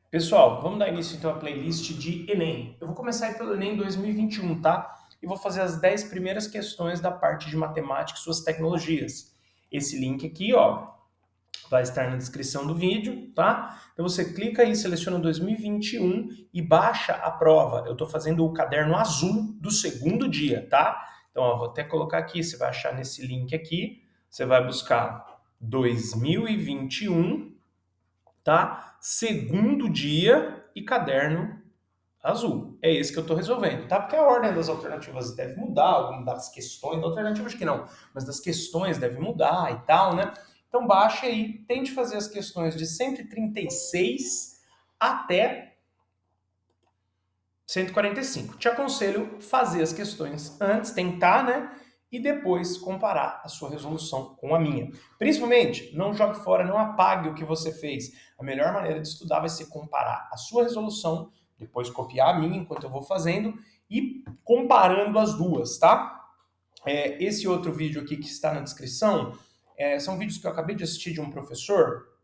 Pessoal, vamos dar início então à playlist de Enem. Eu vou começar aí pelo Enem 2021, tá? E vou fazer as 10 primeiras questões da parte de matemática e suas tecnologias. Esse link aqui, ó, vai estar na descrição do vídeo, tá? Então você clica aí, seleciona 2021 e baixa a prova. Eu estou fazendo o caderno azul do segundo dia, tá? Então, ó, vou até colocar aqui, você vai achar nesse link aqui, você vai buscar 2021, tá? Segundo dia e caderno azul. É esse que eu estou resolvendo, tá? Porque a ordem das alternativas deve mudar, algumas das questões, da alternativa acho que não, mas das questões deve mudar e tal, né? Então baixe aí, tente fazer as questões de 136 até 145. Te aconselho fazer as questões antes, tentar, né? E depois comparar a sua resolução com a minha. Principalmente, não jogue fora, não apague o que você fez. A melhor maneira de estudar vai ser comparar a sua resolução, depois copiar a minha enquanto eu vou fazendo e comparando as duas, tá? Esse outro vídeo aqui que está na descrição são vídeos que eu acabei de assistir de um professor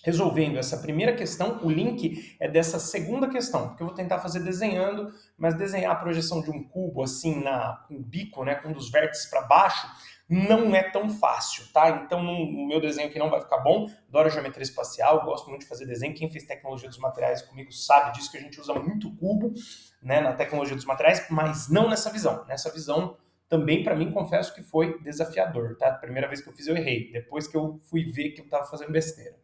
resolvendo essa primeira questão. O link é dessa segunda questão, porque eu vou tentar fazer desenhando, mas desenhar a projeção de um cubo assim, com o bico, né, com um dos vértices para baixo, não é tão fácil, tá? Então, o meu desenho aqui não vai ficar bom. Adoro geometria espacial, gosto muito de fazer desenho. Quem fez tecnologia dos materiais comigo sabe disso, que a gente usa muito cubo, né, na tecnologia dos materiais, mas não nessa visão. Nessa visão, também, para mim, confesso que foi desafiador, tá? Primeira vez que eu fiz, eu errei. Depois que eu fui ver que eu estava fazendo besteira.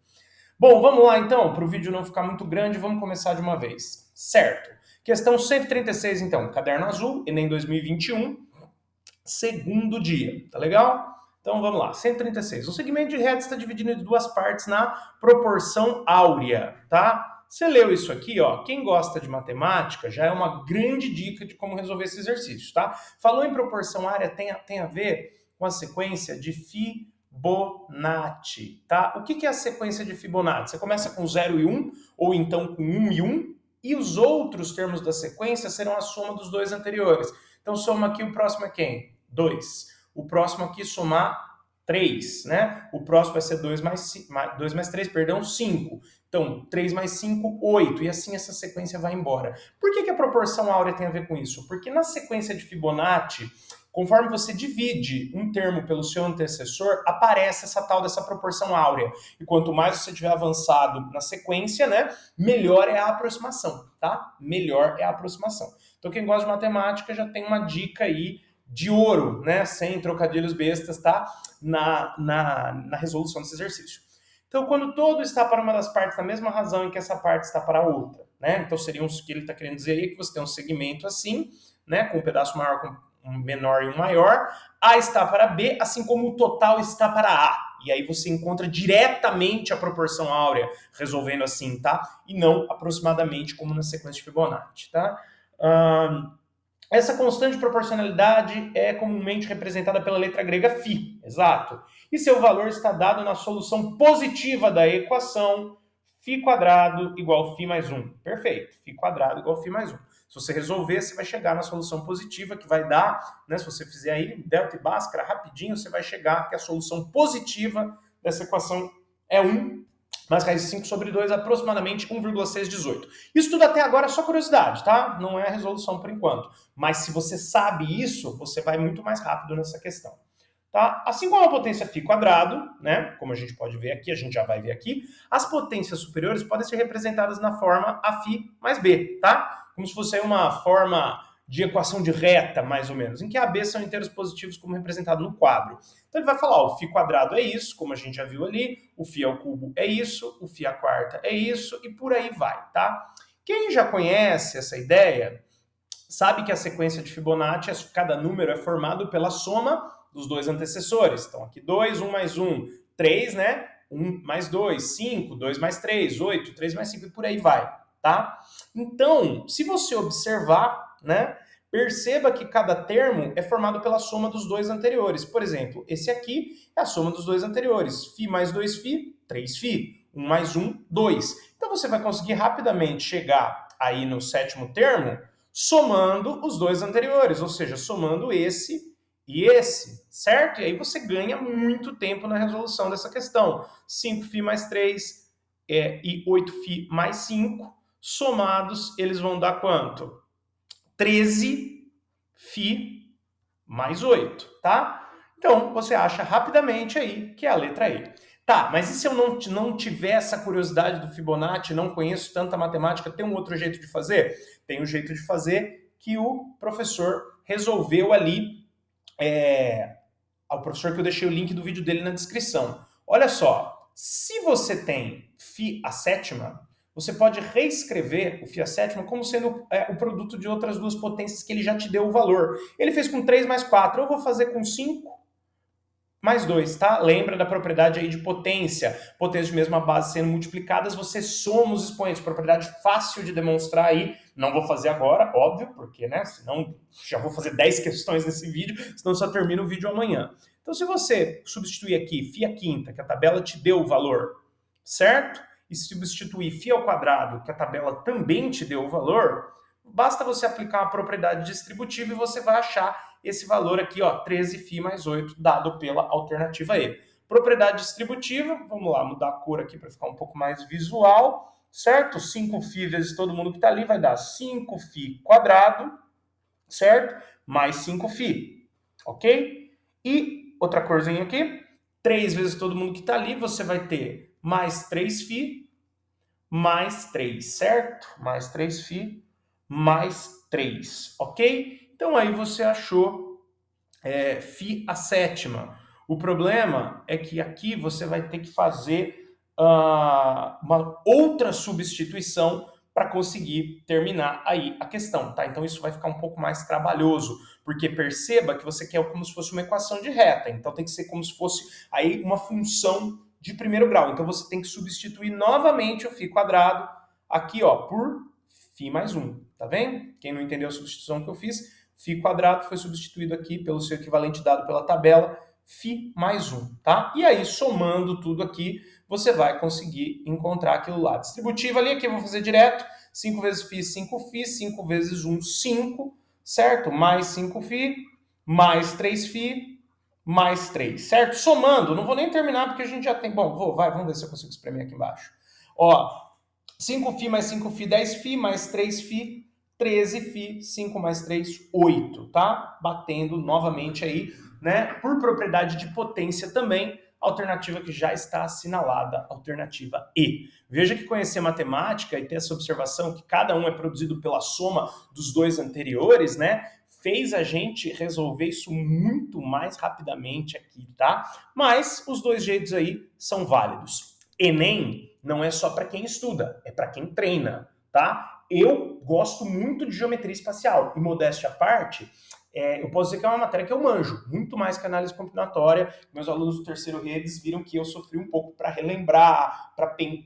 Bom, vamos lá então, para o vídeo não ficar muito grande, vamos começar de uma vez. Certo. Questão 136, então, caderno azul, Enem 2021, segundo dia, tá legal? Então vamos lá, 136. O segmento de reta está dividido em duas partes na proporção áurea, tá? Você leu isso aqui, ó. Quem gosta de matemática já é uma grande dica de como resolver esse exercício, tá? Falou em proporção áurea, tem a ver com a sequência de Fibonacci, tá? O que é a sequência de Fibonacci? Você começa com 0 e 1, ou então com 1 e 1, e os outros termos da sequência serão a soma dos dois anteriores. Então, soma aqui, o próximo é quem? 2. O próximo aqui, somar 3, né? O próximo vai ser 2 mais 3, perdão, 5. Então, 3 mais 5, 8. E assim essa sequência vai embora. Por que a proporção áurea tem a ver com isso? Porque na sequência de Fibonacci, conforme você divide um termo pelo seu antecessor, aparece essa tal dessa proporção áurea. E quanto mais você tiver avançado na sequência, né, melhor é a aproximação, tá? Melhor é a aproximação. Então, quem gosta de matemática já tem uma dica aí de ouro, né, sem trocadilhos bestas, tá? Na resolução desse exercício. Então, quando todo está para uma das partes na mesma razão em que essa parte está para a outra, né? Então, seria o que ele está querendo dizer aí, que você tem um segmento assim, né, com um pedaço maior, com um menor e um maior, A está para B, assim como o total está para A. E aí você encontra diretamente a proporção áurea, resolvendo assim, tá? E não aproximadamente como na sequência de Fibonacci, tá? Essa constante de proporcionalidade é comumente representada pela letra grega φ, exato. E seu valor está dado na solução positiva da equação φ quadrado igual φ mais 1. Perfeito, φ quadrado igual φ mais 1. Se você resolver, você vai chegar na solução positiva, que vai dar, né, se você fizer aí delta e bhaskara rapidinho, você vai chegar que a solução positiva dessa equação é 1, mais raiz de 5 sobre 2, aproximadamente 1,618. Isso tudo até agora é só curiosidade, tá? Não é a resolução por enquanto. Mas se você sabe isso, você vai muito mais rápido nessa questão. Tá? Assim como a potência φ quadrado, né, como a gente pode ver aqui, a gente já vai ver aqui, as potências superiores podem ser representadas na forma Aφ mais B, tá? Como se fosse uma forma de equação de reta, mais ou menos, em que A e B são inteiros positivos como representado no quadro. Então ele vai falar, ó, o φ quadrado é isso, como a gente já viu ali, o φ ao cubo é isso, o φ à quarta é isso, e por aí vai, tá? Quem já conhece essa ideia, sabe que a sequência de Fibonacci, cada número é formado pela soma dos dois antecessores. Então aqui 2, 1 mais 1, 3, né? 1 mais 2, 5, 2 mais 3, 8, 3 mais 5 e por aí vai, tá? Então, se você observar, né, perceba que cada termo é formado pela soma dos dois anteriores. Por exemplo, esse aqui é a soma dos dois anteriores. Φ mais 2φ, 3φ. 1 mais 1, 2. Então você vai conseguir rapidamente chegar aí no sétimo termo somando os dois anteriores, ou seja, somando esse e esse, certo? E aí você ganha muito tempo na resolução dessa questão. 5φ mais 3 e 8φ mais 5 somados eles vão dar quanto? 13 φ mais 8, tá? Então, você acha rapidamente aí que é a letra E. Tá, mas e se eu não tiver essa curiosidade do Fibonacci, não conheço tanta matemática, tem um outro jeito de fazer? Tem um jeito de fazer que o professor resolveu ali, ao professor que eu deixei o link do vídeo dele na descrição. Olha só, se você tem φ a sétima, você pode reescrever o φ a sétima como sendo o produto de outras duas potências que ele já te deu o valor. Ele fez com 3 mais 4, eu vou fazer com 5 mais 2, tá? Lembra da propriedade aí de potência. Potências de mesma base sendo multiplicadas, você soma os expoentes. Propriedade fácil de demonstrar aí. Não vou fazer agora, óbvio, porque, né? Senão já vou fazer 10 questões nesse vídeo, senão só termina o vídeo amanhã. Então, se você substituir aqui φ a quinta, que a tabela te deu o valor, certo? E substituir φ ao quadrado, que a tabela também te deu o valor, basta você aplicar uma propriedade distributiva e você vai achar esse valor aqui, ó, 13 φ mais 8, dado pela alternativa E. Propriedade distributiva, vamos lá, mudar a cor aqui para ficar um pouco mais visual, certo? 5φ vezes todo mundo que está ali vai dar 5φ quadrado, certo? Mais 5φ, ok? E outra corzinha aqui, 3 vezes todo mundo que está ali, você vai ter mais 3φ, mais 3, certo? Mais 3φ, mais 3, ok? Então aí você achou φ a sétima. O problema é que aqui você vai ter que fazer uma outra substituição para conseguir terminar aí a questão, tá? Então isso vai ficar um pouco mais trabalhoso, porque perceba que você quer como se fosse uma equação de reta, então tem que ser como se fosse aí uma função de primeiro grau. Então você tem que substituir novamente o φ quadrado aqui, ó, por φ mais 1, tá vendo? Quem não entendeu a substituição que eu fiz, φ quadrado foi substituído aqui pelo seu equivalente dado pela tabela, φ mais 1, tá? E aí, somando tudo aqui, você vai conseguir encontrar aquilo lá. Distributiva ali, aqui eu vou fazer direto, 5 vezes φ, 5φ, 5 vezes 1, 5, certo? Mais 5φ, mais 3φ, mais 3, certo? Somando, não vou nem terminar porque a gente já tem... Bom, vamos ver se eu consigo espremer aqui embaixo. Ó, 5φ mais 5φ, 10φ, mais 3φ, 13φ, 5 mais 3, 8, tá? Batendo novamente aí, né? Por propriedade de potência também, alternativa que já está assinalada, alternativa E. Veja que conhecer matemática e ter essa observação que cada um é produzido pela soma dos dois anteriores, né? Fez a gente resolver isso muito mais rapidamente aqui, tá? Mas os dois jeitos aí são válidos. Enem não é só para quem estuda, é para quem treina, tá? Eu gosto muito de geometria espacial e, modéstia à parte, eu posso dizer que é uma matéria que eu manjo, muito mais que análise combinatória. Meus alunos do terceiro redes viram que eu sofri um pouco para relembrar,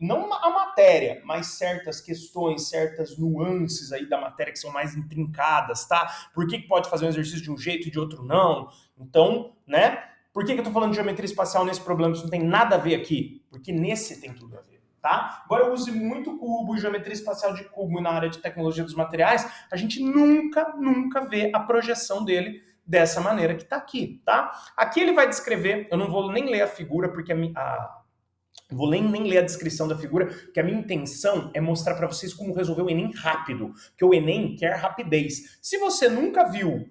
não a matéria, mas certas questões, certas nuances aí da matéria que são mais intrincadas, tá? Por que pode fazer um exercício de um jeito e de outro não? Então, né? Por que eu tô falando de geometria espacial nesse problema? Isso não tem nada a ver aqui, porque nesse tem tudo a ver. Tá? Embora eu use muito cubo, geometria espacial de cubo na área de tecnologia dos materiais, a gente nunca vê a projeção dele dessa maneira que está aqui, tá? Aqui ele vai descrever, eu não vou nem ler a figura, porque vou nem ler a descrição da figura, porque a minha intenção é mostrar para vocês como resolver o Enem rápido, porque o Enem quer rapidez. Se você nunca viu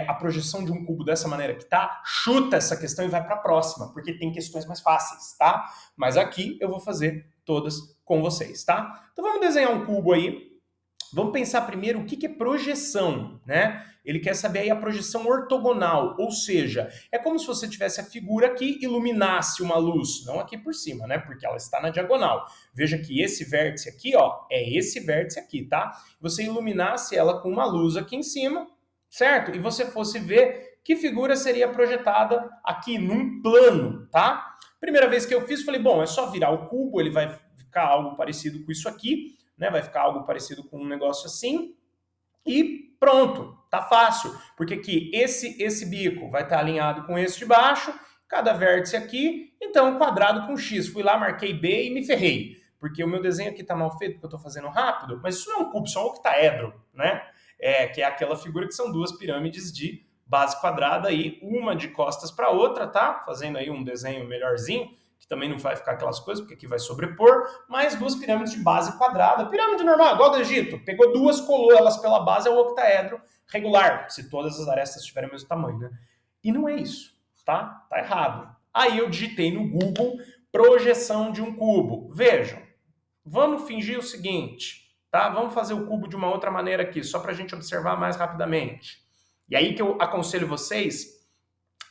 a projeção de um cubo dessa maneira que tá, chuta essa questão e vai para a próxima, porque tem questões mais fáceis, tá? Mas aqui eu vou fazer todas com vocês, tá? Então vamos desenhar um cubo aí. Vamos pensar primeiro o que é projeção, né? Ele quer saber aí a projeção ortogonal, ou seja, é como se você tivesse a figura aqui e iluminasse uma luz, não aqui por cima, né? Porque ela está na diagonal. Veja que esse vértice aqui, ó, é esse vértice aqui, tá? Você iluminasse ela com uma luz aqui em cima, certo? E você fosse ver que figura seria projetada aqui num plano, tá? Primeira vez que eu fiz, falei, bom, é só virar o cubo, ele vai ficar algo parecido com isso aqui, né? Vai ficar algo parecido com um negócio assim, e pronto, tá fácil, porque aqui esse bico vai estar alinhado com esse de baixo, cada vértice aqui, então quadrado com X. Fui lá, marquei B e me ferrei, porque o meu desenho aqui tá mal feito, porque eu tô fazendo rápido, mas isso não é um cubo, isso é um octaedro, né? Que é aquela figura que são duas pirâmides de base quadrada aí, uma de costas para outra, tá? Fazendo aí um desenho melhorzinho, que também não vai ficar aquelas coisas, porque aqui vai sobrepor, mais duas pirâmides de base quadrada. Pirâmide normal, igual do Egito. Pegou duas, colou elas pela base, é o octaedro regular, se todas as arestas tiverem o mesmo tamanho, né? E não é isso, tá? Tá errado. Aí eu digitei no Google projeção de um cubo. Vejam, vamos fingir o seguinte, tá? Vamos fazer o cubo de uma outra maneira aqui, só para a gente observar mais rapidamente. E aí que eu aconselho vocês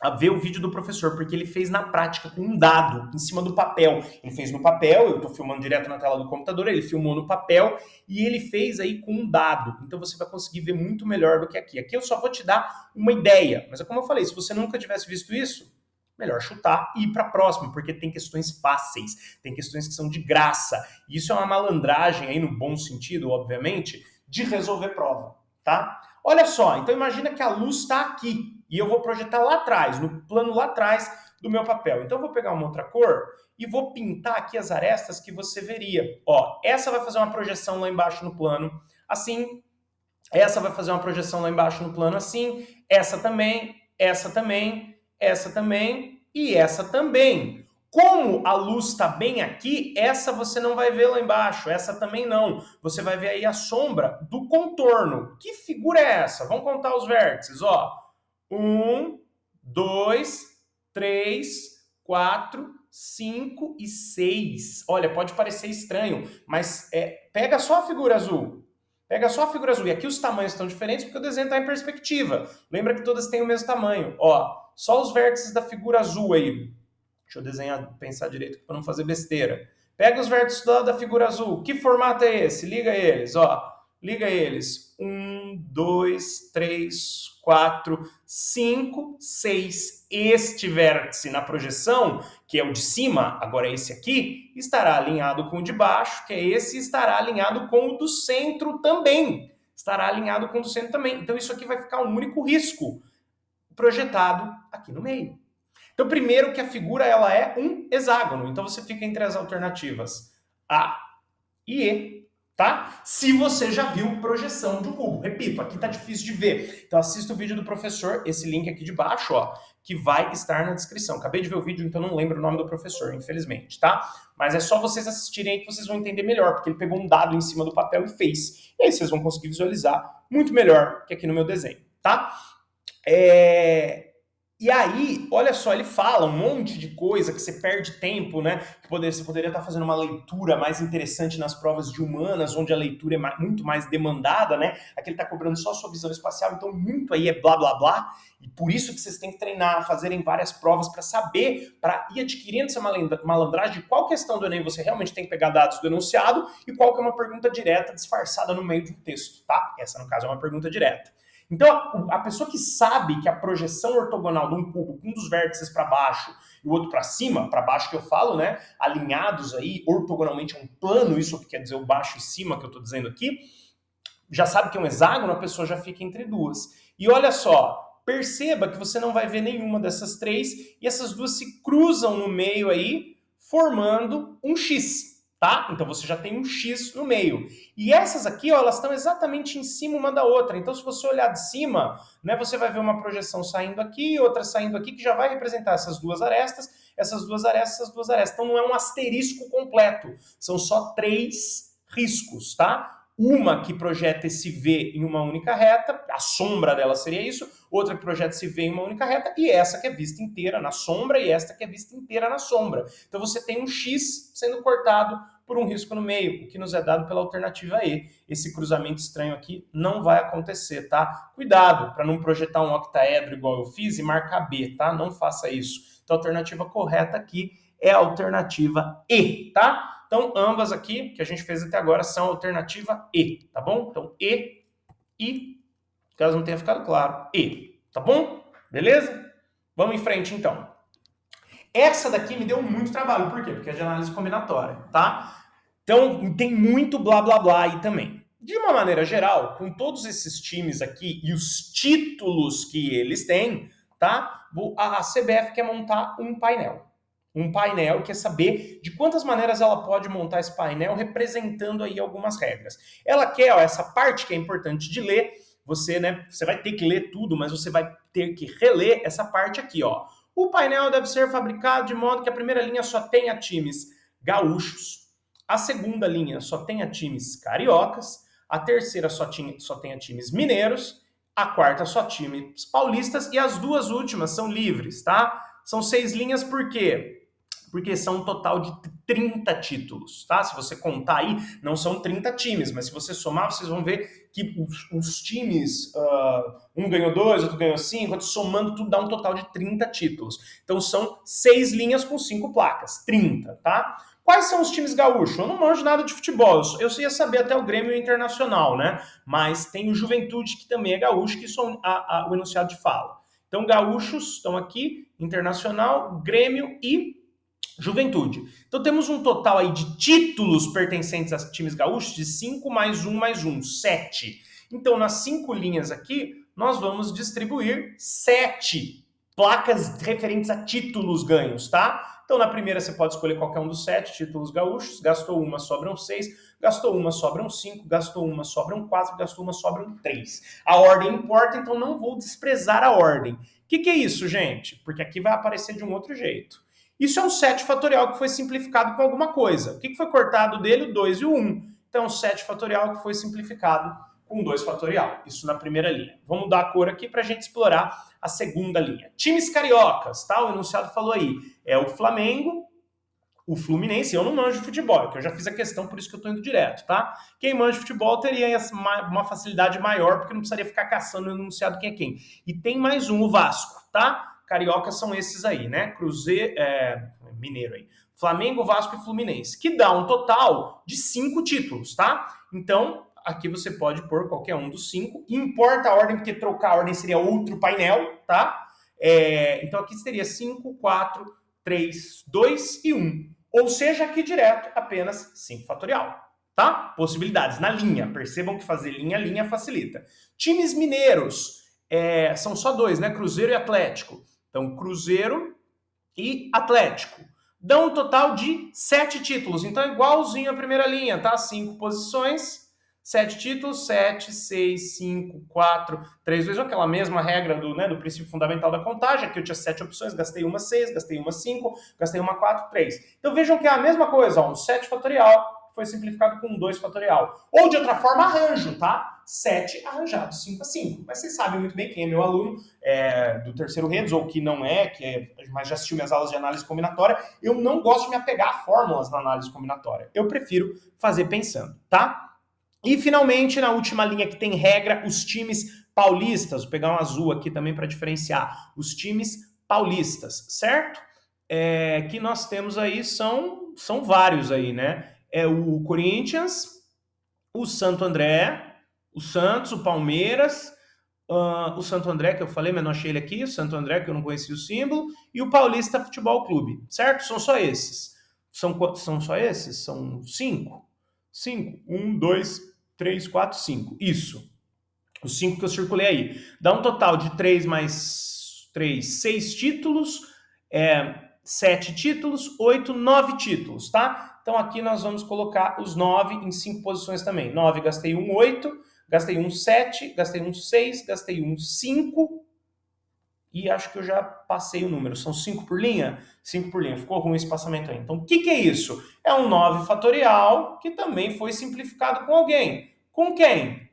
a ver o vídeo do professor, porque ele fez na prática com um dado em cima do papel. Ele fez no papel, eu estou filmando direto na tela do computador, ele filmou no papel e ele fez aí com um dado. Então você vai conseguir ver muito melhor do que aqui. Aqui eu só vou te dar uma ideia, mas é como eu falei, se você nunca tivesse visto isso, melhor chutar e ir para a próxima, porque tem questões fáceis, tem questões que são de graça. E isso é uma malandragem aí no bom sentido, obviamente, de resolver prova, tá? Olha só, então imagina que a luz está aqui e eu vou projetar lá atrás, no plano lá atrás do meu papel. Então eu vou pegar uma outra cor e vou pintar aqui as arestas que você veria. Ó, essa vai fazer uma projeção lá embaixo no plano, assim. Essa vai fazer uma projeção lá embaixo no plano, assim. Essa também, essa também, essa também e essa também. Como a luz está bem aqui, essa você não vai ver lá embaixo, essa também não. Você vai ver aí a sombra do contorno. Que figura é essa? Vamos contar os vértices, ó. 1, 2, 3, 4, 5 e 6. Olha, pode parecer estranho, mas pega só a figura azul. Pega só a figura azul. E aqui os tamanhos estão diferentes porque o desenho está em perspectiva. Lembra que todas têm o mesmo tamanho. Ó, só os vértices da figura azul aí. Deixa eu desenhar, pensar direito para não fazer besteira. Pega os vértices da figura azul. Que formato é esse? Liga eles, ó. Liga eles. 1, 2, 3, 4, 5, 6. Este vértice na projeção, que é o de cima, agora esse aqui, estará alinhado com o de baixo, que é esse, e estará alinhado com o do centro também. Estará alinhado com o do centro também. Então isso aqui vai ficar um único risco projetado aqui no meio. Então, primeiro que a figura ela é um hexágono. Então, você fica entre as alternativas A e E, tá? Se você já viu projeção de um cubo. Repito, aqui tá difícil de ver. Então, assista o vídeo do professor, esse link aqui de baixo, ó, que vai estar na descrição. Acabei de ver o vídeo, então não lembro o nome do professor, infelizmente, tá? Mas é só vocês assistirem aí que vocês vão entender melhor, porque ele pegou um dado em cima do papel e fez. E aí vocês vão conseguir visualizar muito melhor que aqui no meu desenho, tá? E aí, olha só, ele fala um monte de coisa que você perde tempo, né? Que você poderia estar fazendo uma leitura mais interessante nas provas de humanas, onde a leitura é muito mais demandada, né? Aqui ele está cobrando só a sua visão espacial, então muito aí é blá blá blá. E por isso que vocês têm que treinar, fazerem várias provas para saber, para ir adquirindo essa malandragem de qual questão do Enem você realmente tem que pegar dados do enunciado e qual que é uma pergunta direta disfarçada no meio de um texto, tá? Essa, no caso, é uma pergunta direta. Então, a pessoa que sabe que a projeção ortogonal de um cubo com um dos vértices para baixo e o outro para cima, para baixo que eu falo, né, alinhados aí ortogonalmente a um plano, isso que quer dizer o baixo e cima que eu estou dizendo aqui, já sabe que é um hexágono, a pessoa já fica entre duas. E olha só, perceba que você não vai ver nenhuma dessas três e essas duas se cruzam no meio aí, formando um X. Tá? Então você já tem um X no meio. E essas aqui, ó, elas estão exatamente em cima uma da outra. Então se você olhar de cima, né, você vai ver uma projeção saindo aqui, outra saindo aqui, que já vai representar essas duas arestas, essas duas arestas, essas duas arestas. Então não é um asterisco completo, são só 3 riscos, tá? Uma que projeta esse V em uma única reta, a sombra dela seria isso, outra que projeta esse V em uma única reta, e essa que é vista inteira na sombra, e esta que é vista inteira na sombra. Então você tem um X sendo cortado por um risco no meio, o que nos é dado pela alternativa E. Esse cruzamento estranho aqui não vai acontecer, tá? Cuidado para não projetar um octaedro igual eu fiz e marcar B, tá? Não faça isso. Então a alternativa correta aqui é a alternativa E, tá? Então, ambas aqui, que a gente fez até agora, são a alternativa E, tá bom? Então, E, caso não tenha ficado claro, E, tá bom? Beleza? Vamos em frente, então. Essa daqui me deu muito trabalho, por quê? Porque é de análise combinatória, tá? Então, tem muito blá, blá, blá aí também. De uma maneira geral, com todos esses times aqui e os títulos que eles têm, tá? A CBF quer montar um painel. Um painel, quer saber de quantas maneiras ela pode montar esse painel representando aí algumas regras. Ela quer, ó, essa parte que é importante de ler, você vai ter que ler tudo, mas você vai ter que reler essa parte aqui, ó. O painel deve ser fabricado de modo que a primeira linha só tenha times gaúchos, a segunda linha só tenha times cariocas, a terceira só tenha times mineiros, a quarta só times paulistas e as duas últimas são livres, tá? São 6 linhas por quê? Porque são um total de 30 títulos, tá? Se você contar aí, não são 30 times, mas se você somar, vocês vão ver que os times, um ganhou 2, outro ganhou 5, somando tudo dá um total de 30 títulos. Então são 6 linhas com 5 placas, 30, tá? Quais são os times gaúchos? Eu não manjo nada de futebol, eu ia saber até o Grêmio Internacional, né? Mas tem o Juventude, que também é gaúcho, que são o enunciado de fala. Então gaúchos estão aqui, Internacional, Grêmio e Juventude. Então temos um total aí de títulos pertencentes a times gaúchos de 5 mais 1, 7. Então nas 5 linhas aqui, nós vamos distribuir 7 placas referentes a títulos ganhos, tá? Então na primeira você pode escolher qualquer um dos 7 títulos gaúchos, gastou uma, sobram 6, gastou uma, sobram 5, gastou uma, sobram 4, gastou uma, sobram 3. A ordem importa, então não vou desprezar a ordem. O que é isso, gente? Porque aqui vai aparecer de um outro jeito. Isso é um 7 fatorial que foi simplificado com alguma coisa. O que foi cortado dele? O 2 e o 1. Então, 7 fatorial que foi simplificado com 2 fatorial. Isso na primeira linha. Vamos dar a cor aqui para a gente explorar a segunda linha. Times cariocas, tá? O enunciado falou aí. É o Flamengo, o Fluminense. Eu não manjo de futebol, que eu já fiz a questão, por isso que eu estou indo direto, tá? Quem manja de futebol teria uma facilidade maior, porque não precisaria ficar caçando o enunciado quem é quem. E tem mais um, o Vasco, tá? Cariocas são esses aí, né? Mineiro aí. Flamengo, Vasco e Fluminense, que dá um total de 5 títulos, tá? Então, aqui você pode pôr qualquer um dos 5. Importa a ordem, porque trocar a ordem seria outro painel, tá? Então, aqui seria 5, 4, 3, 2 e 1. Ou seja, aqui direto, apenas 5 fatorial, tá? Possibilidades na linha. Percebam que fazer linha facilita. Times mineiros, são só 2, né? Cruzeiro e Atlético. Então, Cruzeiro e Atlético dão um total de 7 títulos. Então, é igualzinho a primeira linha, tá? 5 posições, 7 títulos, 7, 6, 5, 4, 3, 2, aquela mesma regra do princípio fundamental da contagem. Aqui eu tinha 7 opções, gastei uma 6, gastei uma 5, gastei uma 4, 3. Então, vejam que é a mesma coisa, ó, um 7 fatorial foi simplificado com 2 fatorial. Ou, de outra forma, arranjo, tá? 7 arranjados 5 a 5. Mas vocês sabem muito bem, quem é meu aluno do terceiro Redes, ou que não mas já assistiu minhas aulas de análise combinatória, eu não gosto de me apegar a fórmulas na análise combinatória. Eu prefiro fazer pensando, tá? E, finalmente, na última linha que tem regra, os times paulistas. Vou pegar um azul aqui também para diferenciar. Os times paulistas, certo? Que nós temos aí, são vários aí, né? É o Corinthians, o Santo André, o Santos, o Palmeiras, o Santo André, que eu falei, mas não achei ele aqui, o Santo André, que eu não conhecia o símbolo, e o Paulista Futebol Clube, certo? São só esses. São só esses? São 5? 5. 1, 2, 3, 4, 5. Isso. Os 5 que eu circulei aí. Dá um total de 3 mais 3, 6 títulos, 7 títulos, 8, 9 títulos, tá? Então aqui nós vamos colocar os 9 em 5 posições também. 9, gastei um 8, gastei um 7, gastei um 6, gastei um 5 e acho que eu já passei o número. São 5 por linha? 5 por linha. Ficou ruim esse espaçamento aí. Então o que é isso? É um 9 fatorial que também foi simplificado com alguém. Com quem?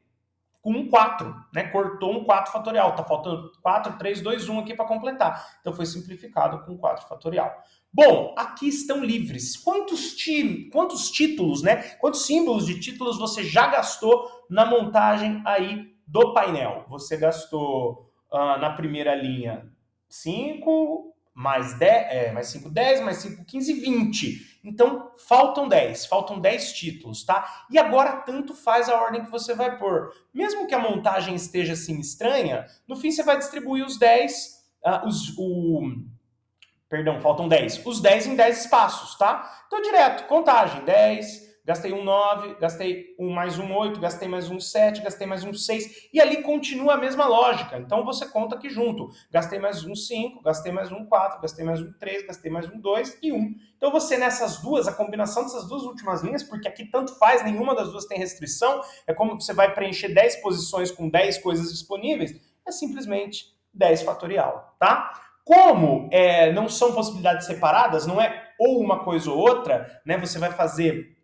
Com um 4, né? Cortou um 4 fatorial. Tá faltando 4, 3, 2, 1 aqui para completar. Então foi simplificado com 4 fatorial. Bom, aqui estão livres. Quantos títulos, né? Quantos símbolos de títulos você já gastou na montagem aí do painel? Você gastou na primeira linha 5, mais 10, mais 5, 10, mais 5, 15, 20. Então, faltam 10 títulos, tá? E agora, tanto faz a ordem que você vai pôr. Mesmo que a montagem esteja assim estranha, no fim você vai distribuir os 10, faltam 10. Os 10 em 10 espaços, tá? Então, direto, contagem, 10, gastei um 9, gastei um mais um 8, gastei mais um 7, gastei mais um 6, e ali continua a mesma lógica. Então, você conta aqui junto. Gastei mais um 5, gastei mais um 4, gastei mais um 3, gastei mais um 2 e 1. Então, você nessas duas, a combinação dessas duas últimas linhas, porque aqui tanto faz, nenhuma das duas tem restrição, é como você vai preencher 10 posições com 10 coisas disponíveis, é simplesmente 10 fatorial, tá? Como não são possibilidades separadas, não é ou uma coisa ou outra, né? Você vai fazer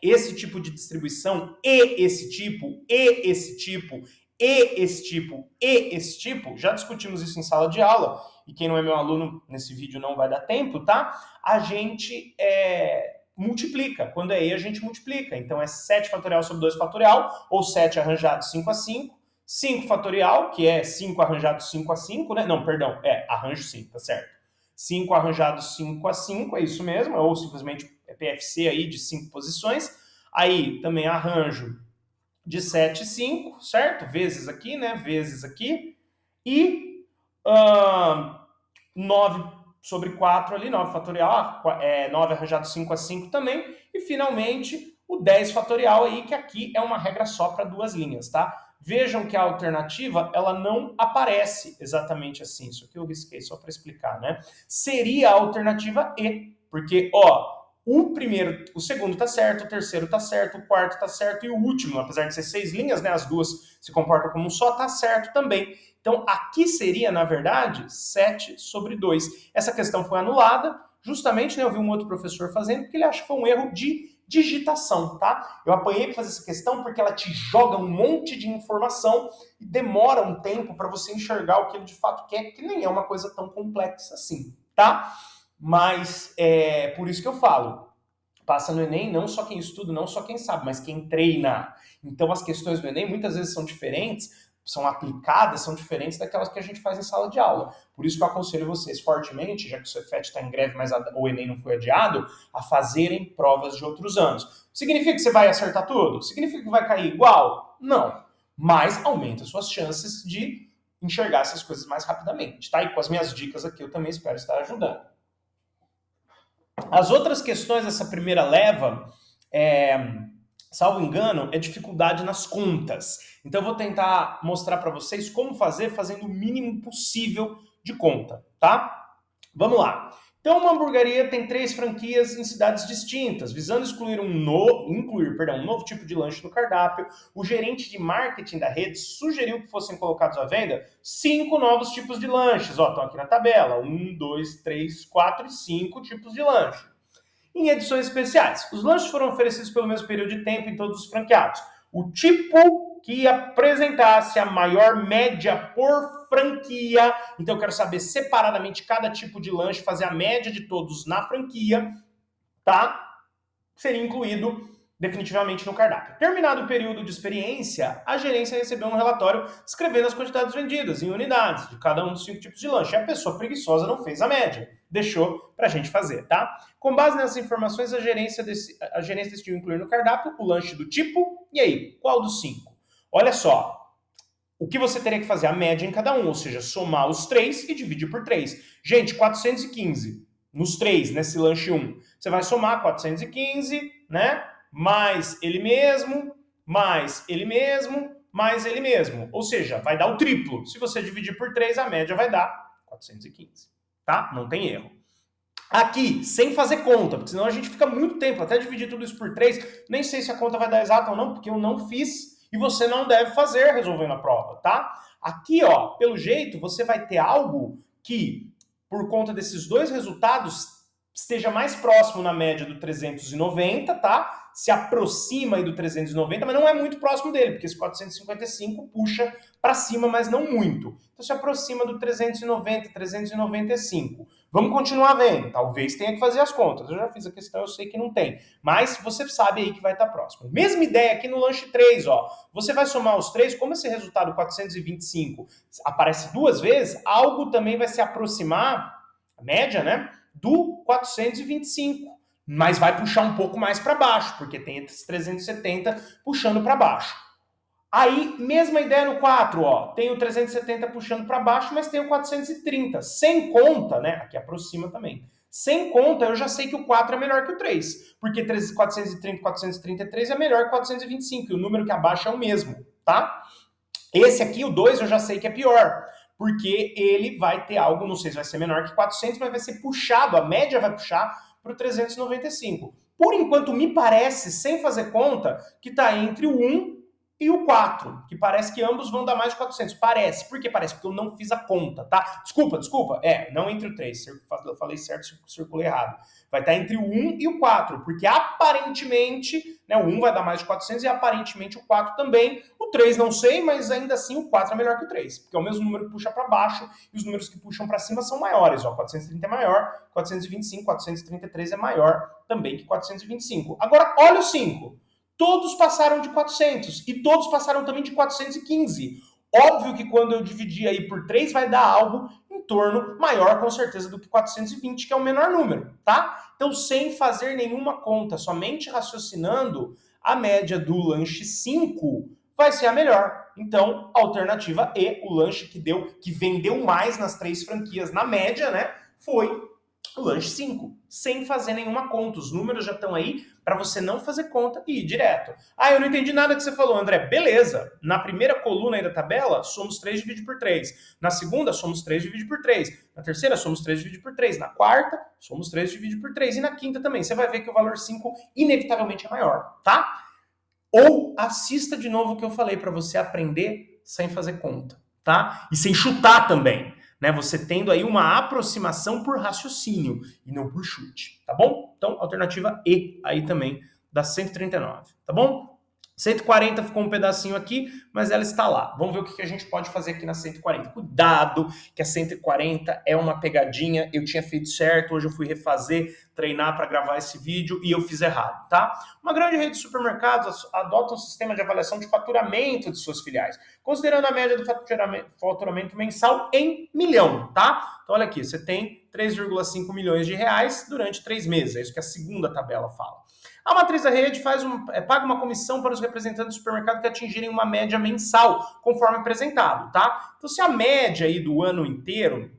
esse tipo de distribuição e esse tipo, e esse tipo, e esse tipo, e esse tipo. Já discutimos isso em sala de aula, e quem não é meu aluno nesse vídeo não vai dar tempo, tá? A gente multiplica. Quando é E, a gente multiplica. Então é 7 fatorial sobre 2 fatorial, ou 7 arranjado 5 a 5. 5 fatorial, que é 5 arranjado 5 a 5, né? Não, perdão, arranjo 5, tá certo. 5 arranjado 5 a 5, é isso mesmo, ou simplesmente PFC aí de 5 posições. Aí também arranjo de 7 e 5, certo? Vezes aqui, né? Vezes aqui. E 9 sobre 4 ali, 9 fatorial, 9 arranjado 5 a 5 também. E finalmente o 10 fatorial aí, que aqui é uma regra só para duas linhas, tá? Vejam que a alternativa, ela não aparece exatamente assim. Isso aqui eu risquei só para explicar, né? Seria a alternativa E, porque, o segundo tá certo, o terceiro tá certo, o quarto tá certo e o último, apesar de ser 6 linhas, né, as duas se comportam como um só, tá certo também. Então, aqui seria, na verdade, 7 sobre 2. Essa questão foi anulada, justamente, né, eu vi um outro professor fazendo, porque ele acha que foi um erro de digitação, tá? Eu apanhei para fazer essa questão porque ela te joga um monte de informação e demora um tempo para você enxergar o que ele de fato quer, que nem é uma coisa tão complexa assim, tá? Mas é por isso que eu falo, passa no Enem não só quem estuda, não só quem sabe, mas quem treina. Então as questões do Enem muitas vezes são diferentes, são aplicadas, são diferentes daquelas que a gente faz em sala de aula. Por isso que eu aconselho vocês fortemente, já que o Cefet está em greve, mas o Enem não foi adiado, a fazerem provas de outros anos. Significa que você vai acertar tudo? Significa que vai cair igual? Não. Mas aumenta suas chances de enxergar essas coisas mais rapidamente, tá? E com as minhas dicas aqui eu também espero estar ajudando. As outras questões dessa primeira leva, salvo engano, é dificuldade nas contas. Então eu vou tentar mostrar para vocês como fazer fazendo o mínimo possível de conta, tá? Vamos lá. Então, uma hamburgueria tem 3 franquias em cidades distintas, visando incluir um novo tipo de lanche no cardápio. O gerente de marketing da rede sugeriu que fossem colocados à venda 5 novos tipos de lanches. Estão aqui na tabela: 1, 2, 3, 4 e 5 tipos de lanche. Em edições especiais, os lanches foram oferecidos pelo mesmo período de tempo em todos os franqueados. O tipo que apresentasse a maior média por franquia, então eu quero saber separadamente cada tipo de lanche, fazer a média de todos na franquia, tá? Seria incluído definitivamente no cardápio. Terminado o período de experiência, a gerência recebeu um relatório descrevendo as quantidades vendidas em unidades de cada um dos 5 tipos de lanche. A pessoa preguiçosa não fez a média, deixou para a gente fazer, tá? Com base nessas informações, a gerência decidiu incluir no cardápio o lanche do tipo, e aí, qual dos 5? Olha só, o que você teria que fazer? A média em cada um, ou seja, somar os 3 e dividir por 3. Gente, 415 nos 3, nesse lanche 1. Você vai somar 415, né? Mais ele mesmo, mais ele mesmo, mais ele mesmo. Ou seja, vai dar o triplo. Se você dividir por 3, a média vai dar 415. Tá? Não tem erro. Aqui, sem fazer conta, porque senão a gente fica muito tempo, até dividir tudo isso por 3, nem sei se a conta vai dar exata ou não, porque eu não fiz e você não deve fazer resolvendo a prova, tá? Aqui, pelo jeito, você vai ter algo que, por conta desses dois resultados, esteja mais próximo na média do 390, tá? Se aproxima aí do 390, mas não é muito próximo dele, porque esse 455 puxa para cima, mas não muito. Então se aproxima do 390, 395. Vamos continuar vendo. Talvez tenha que fazer as contas. Eu já fiz a questão, eu sei que não tem. Mas você sabe aí que vai estar próximo. Mesma ideia aqui no lanche 3, Você vai somar os 3, como esse resultado 425 aparece 2 vezes, algo também vai se aproximar, a média, né? Do 425, mas vai puxar um pouco mais para baixo, porque tem esses 370 puxando para baixo. Aí, mesma ideia no 4, tem o 370 puxando para baixo, mas tem o 430. Sem conta, né? Aqui aproxima também. Sem conta, eu já sei que o 4 é melhor que o 3, porque 430 433 é melhor que 425, e o número que abaixa é o mesmo, tá? Esse aqui, o 2, eu já sei que é pior, porque ele vai ter algo, não sei se vai ser menor que 400, mas vai ser puxado, a média vai puxar para o 395. Por enquanto, me parece, sem fazer conta, que está entre o 1 e o 4, que parece que ambos vão dar mais de 400. Parece. Por que parece? Porque eu não fiz a conta, tá? Desculpa. Não entre o 3. Eu falei certo, circulei errado. Vai estar entre o 1 e o 4, porque aparentemente, né, o 1 vai dar mais de 400 e aparentemente o 4 também. O 3 não sei, mas ainda assim o 4 é melhor que o 3, porque é o mesmo número que puxa para baixo e os números que puxam para cima são maiores. Ó, 430 é maior, 425, 433 é maior também que 425. Agora, olha o 5. Todos passaram de 400 e todos passaram também de 415. Óbvio que quando eu dividir aí por 3 vai dar algo em torno maior com certeza do que 420, que é o menor número, tá? Então, sem fazer nenhuma conta, somente raciocinando, a média do lanche 5 vai ser a melhor. Então, alternativa E, o lanche que vendeu mais nas 3 franquias na média, né, foi o lanche 5, sem fazer nenhuma conta. Os números já estão aí para você não fazer conta e ir direto. Ah, eu não entendi nada que você falou, André. Beleza. Na primeira coluna aí da tabela, somos 3 dividido por 3. Na segunda, somos 3 dividido por 3. Na terceira, somos 3 dividido por 3. Na quarta, somos 3 dividido por 3. E na quinta também. Você vai ver que o valor 5 inevitavelmente é maior, tá? Ou assista de novo o que eu falei para você aprender sem fazer conta, tá? E sem chutar também, né? Você tendo aí uma aproximação por raciocínio e não por chute, tá bom? Então, alternativa E aí também da 139, tá bom? 140 ficou um pedacinho aqui, mas ela está lá. Vamos ver o que a gente pode fazer aqui na 140. Cuidado, que a 140 é uma pegadinha. Eu tinha feito certo, hoje eu fui refazer, treinar para gravar esse vídeo e eu fiz errado, tá? Uma grande rede de supermercados adota um sistema de avaliação de faturamento de suas filiais, considerando a média do faturamento mensal em milhão, tá? Então, olha aqui, você tem 3,5 milhões de reais durante 3 meses. É isso que a segunda tabela fala. A matriz da rede paga uma comissão para os representantes do supermercado que atingirem uma média mensal, conforme apresentado, tá? Então, se a média aí do ano inteiro,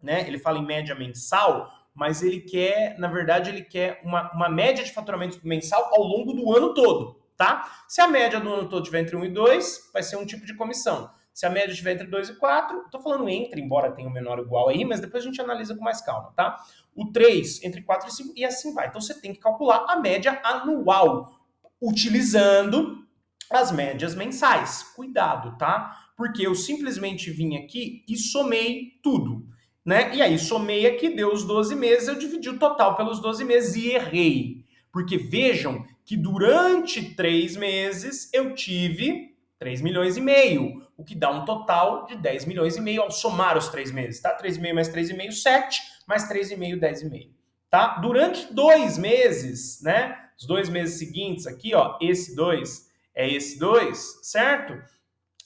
né, ele fala em média mensal, mas ele quer, na verdade, ele quer uma média de faturamento mensal ao longo do ano todo, tá? Se a média do ano todo tiver entre 1 e 2, vai ser um tipo de comissão. Se a média estiver entre 2 e 4, tô falando entre, embora tenha um menor ou igual aí, mas depois a gente analisa com mais calma, tá? O 3 entre 4 e 5 e assim vai. Então você tem que calcular a média anual, utilizando as médias mensais. Cuidado, tá? Porque eu simplesmente vim aqui e somei tudo, né? E aí somei aqui, deu os 12 meses, eu dividi o total pelos 12 meses e errei. Porque vejam que durante 3 meses eu tive 3 milhões e meio, o que dá um total de 10 milhões e meio ao somar os 3 meses, tá? 3,5 mais 3,5, 7, mais 3,5, 10,5, tá? Durante 2 meses, né? Os 2 meses seguintes aqui, ó, esse 2 é esse 2, certo?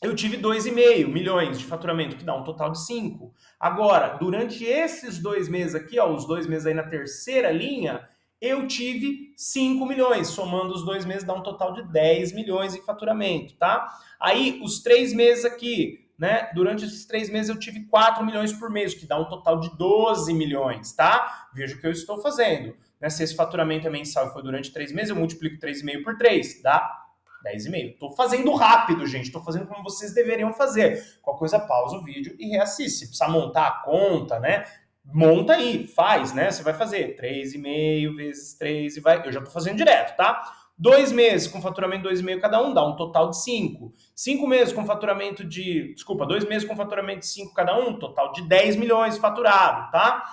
Eu tive 2,5 milhões de faturamento, que dá um total de 5. Agora, durante esses 2 meses aqui, ó, os 2 meses aí na terceira linha, eu tive 5 milhões. Somando os 2 meses dá um total de 10 milhões em faturamento, tá? Aí, os 3 meses aqui, né? Durante esses 3 meses eu tive 4 milhões por mês, que dá um total de 12 milhões, tá? Veja o que eu estou fazendo. Né? Se esse faturamento é mensal e foi durante 3 meses, eu multiplico 3,5 por 3, dá 10,5. Tô fazendo rápido, gente. Tô fazendo como vocês deveriam fazer. Qualquer coisa, pausa o vídeo e reassiste. Se precisar montar a conta, né? Monta aí, faz, né? Você vai fazer 3,5 vezes 3 e vai. Eu já tô fazendo direto, tá? 2 meses com faturamento de 2,5 cada um dá um total de 5. 5 meses com faturamento de. Desculpa, 2 meses com faturamento de 5 cada um, total de 10 milhões faturado, tá?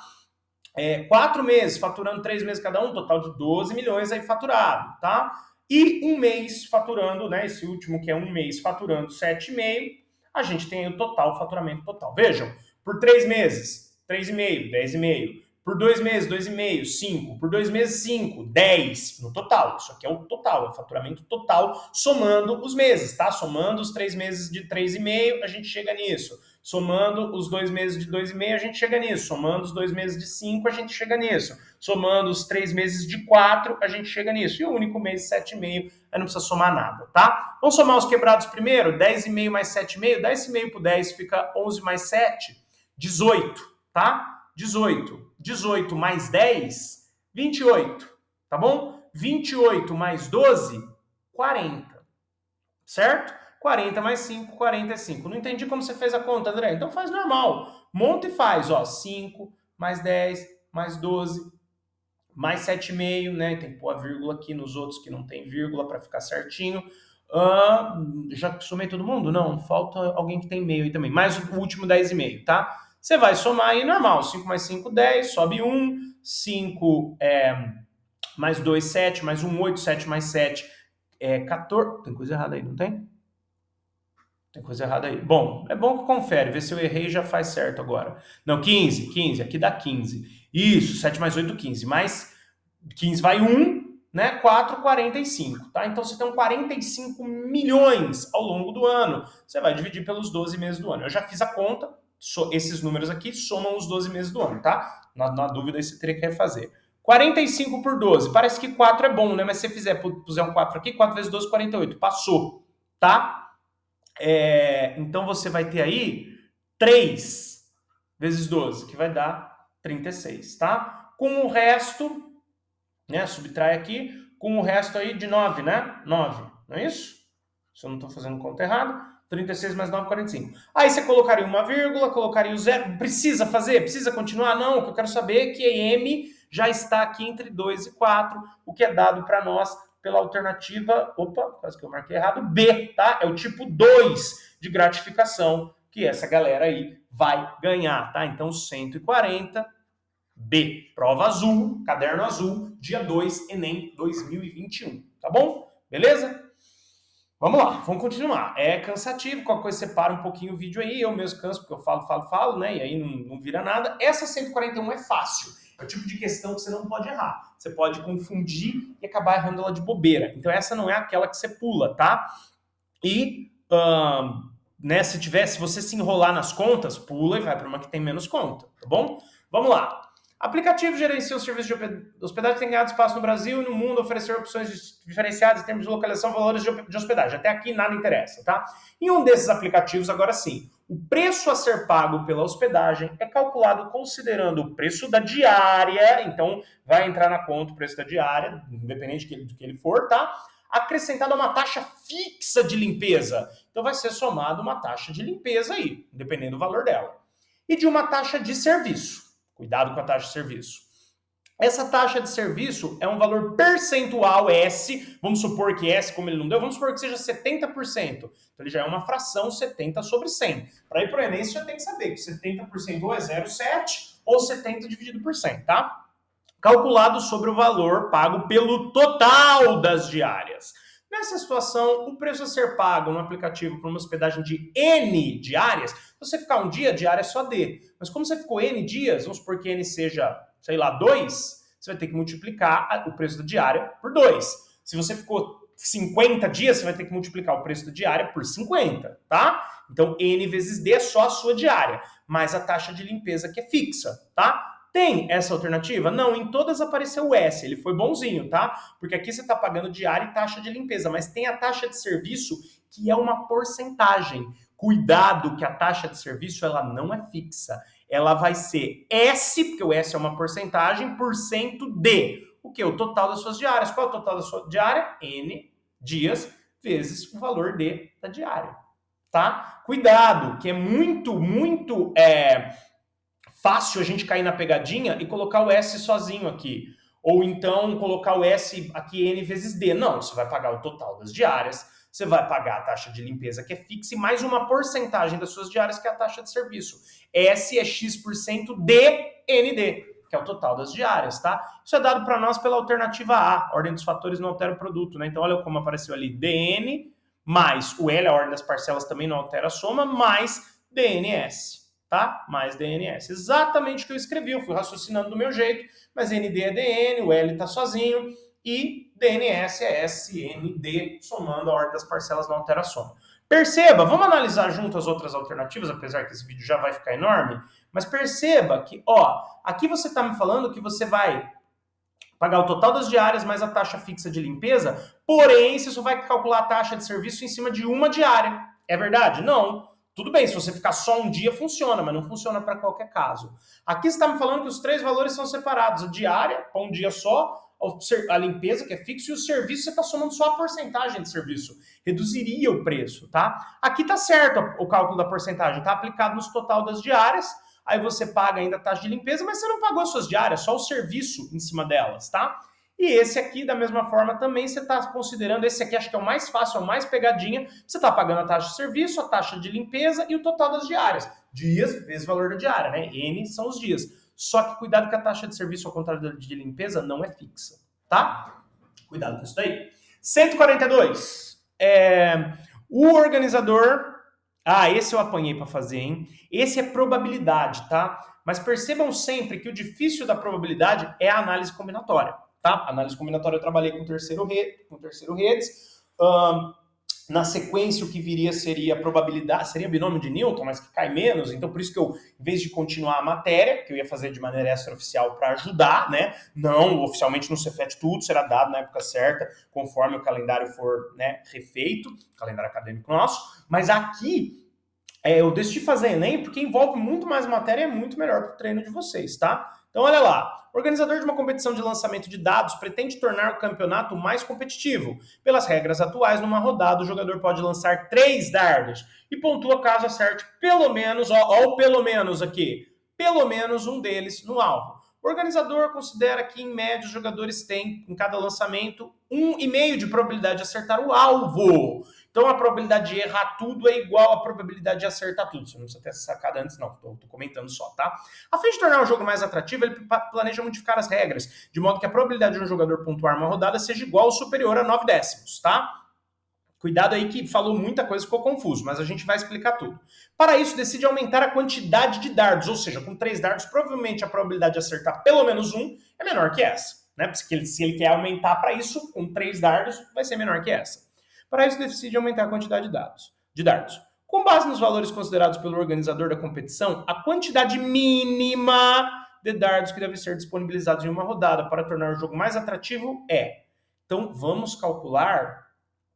4 meses faturando 3 meses cada um, total de 12 milhões aí faturado, tá? E um mês faturando, né? Esse último que é um mês faturando 7,5, a gente tem aí o total, o faturamento total. Vejam, por 3 meses, 3,5, 10,5. Por 2 meses, 2,5, 5. Por 2 meses, 5, 10 no total. Isso aqui é o total, é o faturamento total, somando os meses, tá? Somando os 3 meses de 3,5, a gente chega nisso. Somando os 2 meses de 2,5, a gente chega nisso. Somando os 2 meses de 5, a gente chega nisso. Somando os 3 meses de 4, a gente chega nisso. E o único mês, 7,5, aí não precisa somar nada, tá? Vamos somar os quebrados primeiro? 10,5 mais 7,5, 10,5 por 10 fica 11 mais 7, 18, tá? 18. 18 mais 10, 28, tá bom? 28 mais 12, 40, certo? 40 mais 5, 45. Não entendi como você fez a conta, André. Então faz normal. Monta e faz, ó. 5 mais 10 mais 12 mais 7,5, né? Tem que pôr a vírgula aqui nos outros que não tem vírgula para ficar certinho. Já somei todo mundo? Não, falta alguém que tem meio aí também. Mais o último 10,5, tá? Você vai somar aí normal. 5 mais 5, 10, sobe 1. 5 mais 2, 7, mais 1, 8, 7 mais 7 14. Tem coisa errada aí, não tem? Tem coisa errada aí. Bom, é bom que confere, vê se eu errei e já faz certo agora. Não, 15, aqui dá 15. Isso, 7 mais 8, 15. Mais 15 vai 1, né? 4, 45, tá? Então você tem 45 milhões ao longo do ano. Você vai dividir pelos 12 meses do ano. Eu já fiz a conta, esses números aqui somam os 12 meses do ano, tá? Na dúvida, você teria que refazer. 45 por 12, parece que 4 é bom, né? Mas se você puser um 4 aqui, 4 vezes 12, 48. Passou, tá? Então você vai ter aí 3 vezes 12, que vai dar 36, tá? Com o resto, né? Subtrai aqui, com o resto aí de 9, né? 9, não é isso? Se eu não estou fazendo conta errada. 36 mais 9, 45. Aí você colocaria uma vírgula, colocaria o zero. Precisa fazer? Precisa continuar? Não, o que eu quero saber é que M já está aqui entre 2 e 4, o que é dado para nós pela alternativa, quase que eu marquei errado, B, tá? É o tipo 2 de gratificação que essa galera aí vai ganhar, tá? Então 140, B, prova azul, caderno azul, dia 2, Enem 2021, tá bom? Beleza? Vamos lá, vamos continuar. É cansativo, qualquer coisa você para um pouquinho o vídeo aí, eu mesmo canso porque eu falo, né? E aí não vira nada. Essa 141 é fácil. É o tipo de questão que você não pode errar. Você pode confundir e acabar errando ela de bobeira. Então essa não é aquela que você pula, tá? E, né, se você se enrolar nas contas, pula e vai para uma que tem menos conta, tá bom? Vamos lá. Aplicativo gerencia os serviços de hospedagem, tem ganhado espaço no Brasil e no mundo, oferecer opções diferenciadas em termos de localização, valores de hospedagem. Até aqui nada interessa, tá? Em um desses aplicativos, agora sim, o preço a ser pago pela hospedagem é calculado considerando o preço da diária, então vai entrar na conta o preço da diária, independente do que ele for, tá? Acrescentada uma taxa fixa de limpeza. Então vai ser somado uma taxa de limpeza aí, dependendo do valor dela. E de uma taxa de serviço. Cuidado com a taxa de serviço. Essa taxa de serviço é um valor percentual S, vamos supor que S, como ele não deu, vamos supor que seja 70%. Então ele já é uma fração 70 sobre 100. Para ir para o Enem, você já tem que saber que 70% ou é 0,7 ou 70 dividido por 100, tá? Calculado sobre o valor pago pelo total das diárias. Nessa situação, o preço a ser pago no aplicativo por uma hospedagem de N diárias, se você ficar um dia, diária é só D. Mas como você ficou N dias, vamos supor que N seja, sei lá, 2, você vai ter que multiplicar o preço da diária por 2. Se você ficou 50 dias, você vai ter que multiplicar o preço da diária por 50, tá? Então, N vezes D é só a sua diária, mais a taxa de limpeza que é fixa, tá? Tem essa alternativa? Não, em todas apareceu o S, ele foi bonzinho, tá? Porque aqui você está pagando diária e taxa de limpeza, mas tem a taxa de serviço que é uma porcentagem. Cuidado que a taxa de serviço ela não é fixa. Ela vai ser S, porque o S é uma porcentagem, por cento de. O que? O total das suas diárias. Qual é o total da sua diária? N dias vezes o valor D da diária, tá? Cuidado, que é muito fácil a gente cair na pegadinha e colocar o S sozinho aqui. Ou então colocar o S aqui N vezes D. Não, você vai pagar o total das diárias, você vai pagar a taxa de limpeza que é fixa e mais uma porcentagem das suas diárias que é a taxa de serviço. S é X% de ND, que é o total das diárias, tá? Isso é dado para nós pela alternativa A, ordem dos fatores não altera o produto, né? Então olha como apareceu ali, DN mais o L, a ordem das parcelas também não altera a soma, mais DNS. Tá? Mais DNS. Exatamente o que eu escrevi, eu fui raciocinando do meu jeito, mas ND é DN, o L tá sozinho, e DNS é SND, somando a ordem das parcelas não altera a soma. Perceba, vamos analisar junto as outras alternativas, apesar que esse vídeo já vai ficar enorme, mas perceba que, aqui você tá me falando que você vai pagar o total das diárias mais a taxa fixa de limpeza, porém, você só vai calcular a taxa de serviço em cima de uma diária. É verdade? Não. Tudo bem, se você ficar só um dia, funciona, mas não funciona para qualquer caso. Aqui você está me falando que os 3 valores são separados. A diária, para um dia só, a limpeza, que é fixo, e o serviço, você está somando só a porcentagem de serviço. Reduziria o preço, tá? Aqui está certo o cálculo da porcentagem, está aplicado no total das diárias, aí você paga ainda a taxa de limpeza, mas você não pagou as suas diárias, só o serviço em cima delas, tá? E esse aqui, da mesma forma, também você está considerando, esse aqui acho que é o mais fácil, é o mais pegadinha, você está pagando a taxa de serviço, a taxa de limpeza e o total das diárias. Dias vezes valor da diária, né? N são os dias. Só que cuidado que a taxa de serviço, ao contrário da de limpeza, não é fixa, tá? Cuidado com isso daí. 142. O organizador... esse eu apanhei para fazer, hein? Esse é probabilidade, tá? Mas percebam sempre que o difícil da probabilidade é a análise combinatória, tá? Análise combinatória eu trabalhei com terceiro redes. Na sequência, o que viria seria a probabilidade, seria binômio de Newton, mas que cai menos, então por isso que eu, em vez de continuar a matéria, que eu ia fazer de maneira extraoficial para ajudar, né, não, oficialmente no Cefet tudo será dado na época certa, conforme o calendário for, né, refeito, calendário acadêmico nosso, mas aqui eu decidi fazer Enem porque envolve muito mais matéria e é muito melhor para o treino de vocês, tá? Então, olha lá. O organizador de uma competição de lançamento de dados pretende tornar o campeonato mais competitivo. Pelas regras atuais, numa rodada, o jogador pode lançar 3 dardos e pontua caso acerte pelo menos, o pelo menos aqui, pelo menos um deles no alvo. O organizador considera que, em média, os jogadores têm, em cada lançamento, 1,5 de probabilidade de acertar o alvo. Então, a probabilidade de errar tudo é igual à probabilidade de acertar tudo. Você não precisa ter sacado antes, não. Estou comentando só, tá? A fim de tornar o jogo mais atrativo, ele planeja modificar as regras, de modo que a probabilidade de um jogador pontuar uma rodada seja igual ou superior a 9 décimos, tá? Cuidado aí que falou muita coisa, ficou confuso, mas a gente vai explicar tudo. Para isso, decide aumentar a quantidade de dardos, ou seja, com 3 dardos, provavelmente a probabilidade de acertar pelo menos um é menor que essa, né? Se ele quer aumentar para isso, com 3 dardos, vai ser menor que essa. Para isso, decide aumentar a quantidade de dardos. Com base nos valores considerados pelo organizador da competição, a quantidade mínima de dardos que devem ser disponibilizados em uma rodada para tornar o jogo mais atrativo é... Então, vamos calcular,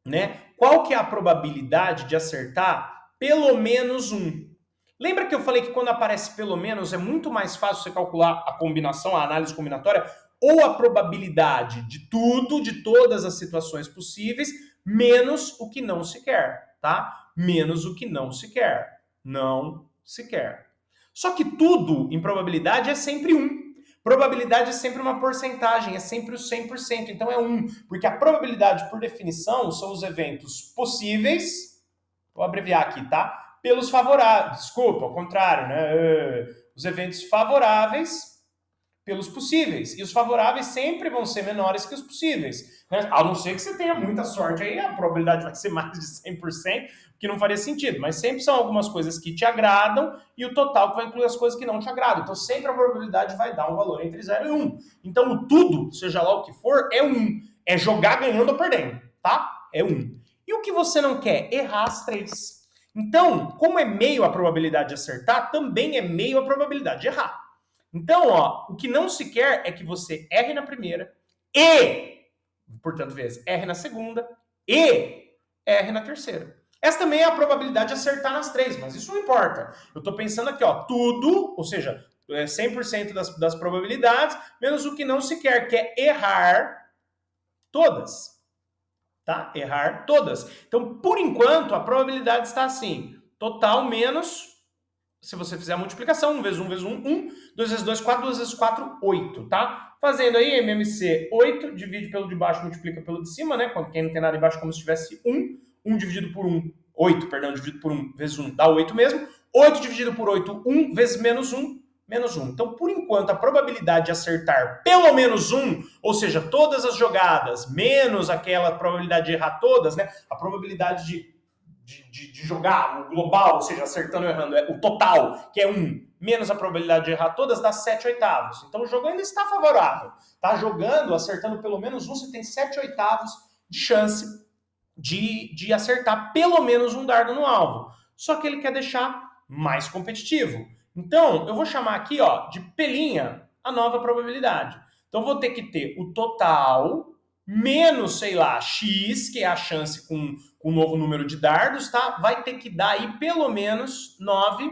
né, qual que é a probabilidade de acertar pelo menos um. Lembra que eu falei que quando aparece pelo menos é muito mais fácil você calcular a combinação, a análise combinatória, ou a probabilidade de tudo, de todas as situações possíveis, menos o que não se quer, tá? Menos o que não se quer. Não se quer. Só que tudo em probabilidade é sempre 1. Probabilidade é sempre uma porcentagem, é sempre o 100%, então é 1. Porque a probabilidade, por definição, são os eventos possíveis, vou abreviar aqui, tá? Pelos favoráveis, desculpa, ao contrário, né? Os eventos favoráveis pelos possíveis. E os favoráveis sempre vão ser menores que os possíveis, né? A não ser que você tenha muita sorte, aí a probabilidade vai ser mais de 100%, que não faria sentido. Mas sempre são algumas coisas que te agradam e o total que vai incluir as coisas que não te agradam. Então sempre a probabilidade vai dar um valor entre 0 e 1. Então o tudo, seja lá o que for, é 1. É jogar ganhando ou perdendo, tá? É 1. E o que você não quer? Errar as 3. Então, como é meio a probabilidade de acertar, também é meio a probabilidade de errar. Então, o que não se quer é que você erre na primeira e, portanto, vezes, erre na segunda e erre na terceira. Essa também é a probabilidade de acertar nas 3, mas isso não importa. Eu estou pensando aqui, tudo, ou seja, 100% das probabilidades, menos o que não se quer, que é errar todas. Tá? Errar todas. Então, por enquanto, a probabilidade está assim, total menos... Se você fizer a multiplicação, 1 vezes 1 vezes 1, 1, 2 vezes 2, 4, 2 vezes 4, 8, tá? Fazendo aí, MMC 8, divide pelo de baixo, multiplica pelo de cima, né? Quem não tem nada embaixo, como se tivesse 1. 1 dividido por 1, 8, perdão, dividido por 1 vezes 1, dá 8 mesmo. 8 dividido por 8, 1 vezes menos 1, menos 1. Então, por enquanto, a probabilidade de acertar pelo menos 1, ou seja, todas as jogadas, menos aquela probabilidade de errar todas, né? A probabilidade de jogar o global, ou seja, acertando ou errando, o total, que é 1, menos a probabilidade de errar todas, dá 7/8. Então o jogo ainda está favorável. Tá jogando, acertando pelo menos 1, você tem 7/8 de chance de acertar pelo menos um dardo no alvo. Só que ele quer deixar mais competitivo. Então, eu vou chamar aqui de pelinha a nova probabilidade. Então, vou ter que ter o total menos, sei lá, x, que é a chance com o novo número de dardos, tá? Vai ter que dar aí pelo menos 9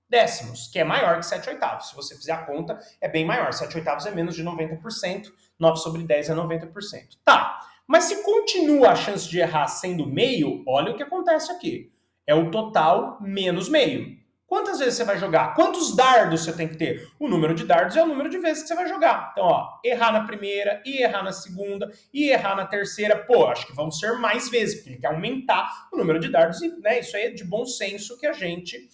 décimos, que é maior que 7/8. Se você fizer a conta, é bem maior. 7/8 é menos de 90%, 9 sobre 10 é 90%. Tá, mas se continua a chance de errar sendo meio, olha o que acontece aqui. É o total menos meio. Quantas vezes você vai jogar? Quantos dardos você tem que ter? O número de dardos é o número de vezes que você vai jogar. Então, ó, errar na primeira, e errar na segunda, e errar na terceira. Pô, acho que vão ser mais vezes, porque ele quer aumentar o número de dardos. E, né, isso aí é de bom senso que a gente,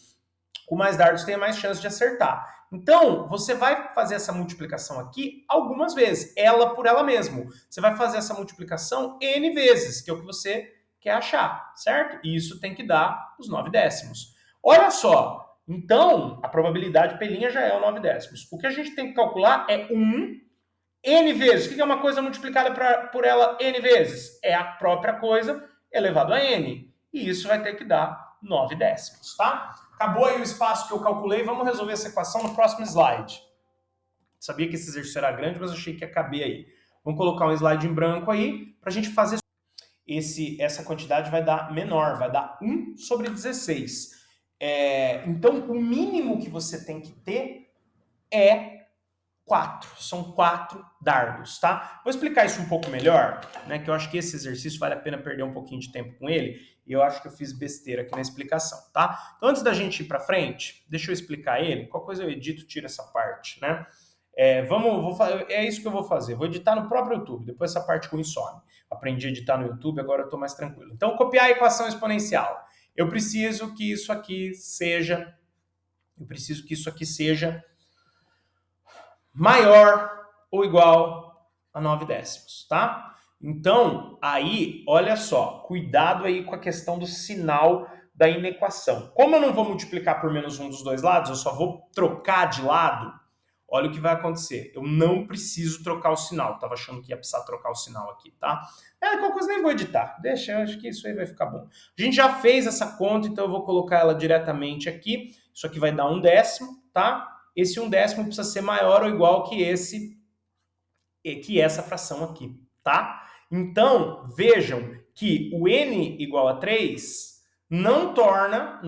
com mais dardos, tenha mais chance de acertar. Então, você vai fazer essa multiplicação aqui algumas vezes, ela por ela mesma. Você vai fazer essa multiplicação N vezes, que é o que você quer achar, certo? E isso tem que dar os 9 décimos. Olha só, então a probabilidade pelinha já é o 9 décimos. O que a gente tem que calcular é 1 N vezes. O que é uma coisa multiplicada por ela N vezes? É a própria coisa elevado a N. E isso vai ter que dar 9 décimos, tá? Acabou aí o espaço que eu calculei. Vamos resolver essa equação no próximo slide. Sabia que esse exercício era grande, mas achei que ia caber aí. Vamos colocar um slide em branco aí para a gente fazer. Essa quantidade vai dar menor, vai dar 1 sobre 16. Então, o mínimo que você tem que ter é 4. São 4 dardos, tá? Vou explicar isso um pouco melhor, né? Que eu acho que esse exercício vale a pena perder um pouquinho de tempo com ele. E eu acho que eu fiz besteira aqui na explicação, tá? Então, antes da gente ir para frente, deixa eu explicar ele. Qualquer coisa eu edito, tiro essa parte, né? É isso que eu vou fazer. Vou editar no próprio YouTube, depois essa parte com insônia. Aprendi a editar no YouTube, agora eu estou mais tranquilo. Então, copiar a equação exponencial. Eu preciso que isso aqui seja maior ou igual a 9 décimos, tá? Então, aí, olha só, cuidado aí com a questão do sinal da inequação. Como eu não vou multiplicar por menos um dos dois lados, eu só vou trocar de lado, olha o que vai acontecer. Eu não preciso trocar o sinal. Tava achando que ia precisar trocar o sinal aqui, tá? Qualquer coisa nem vou editar. Deixa, eu acho que isso aí vai ficar bom. A gente já fez essa conta, então eu vou colocar ela diretamente aqui. Isso aqui vai dar 1 décimo, tá? Esse 1 décimo precisa ser maior ou igual que essa fração aqui, tá? Então, vejam que o n igual a 3 não torna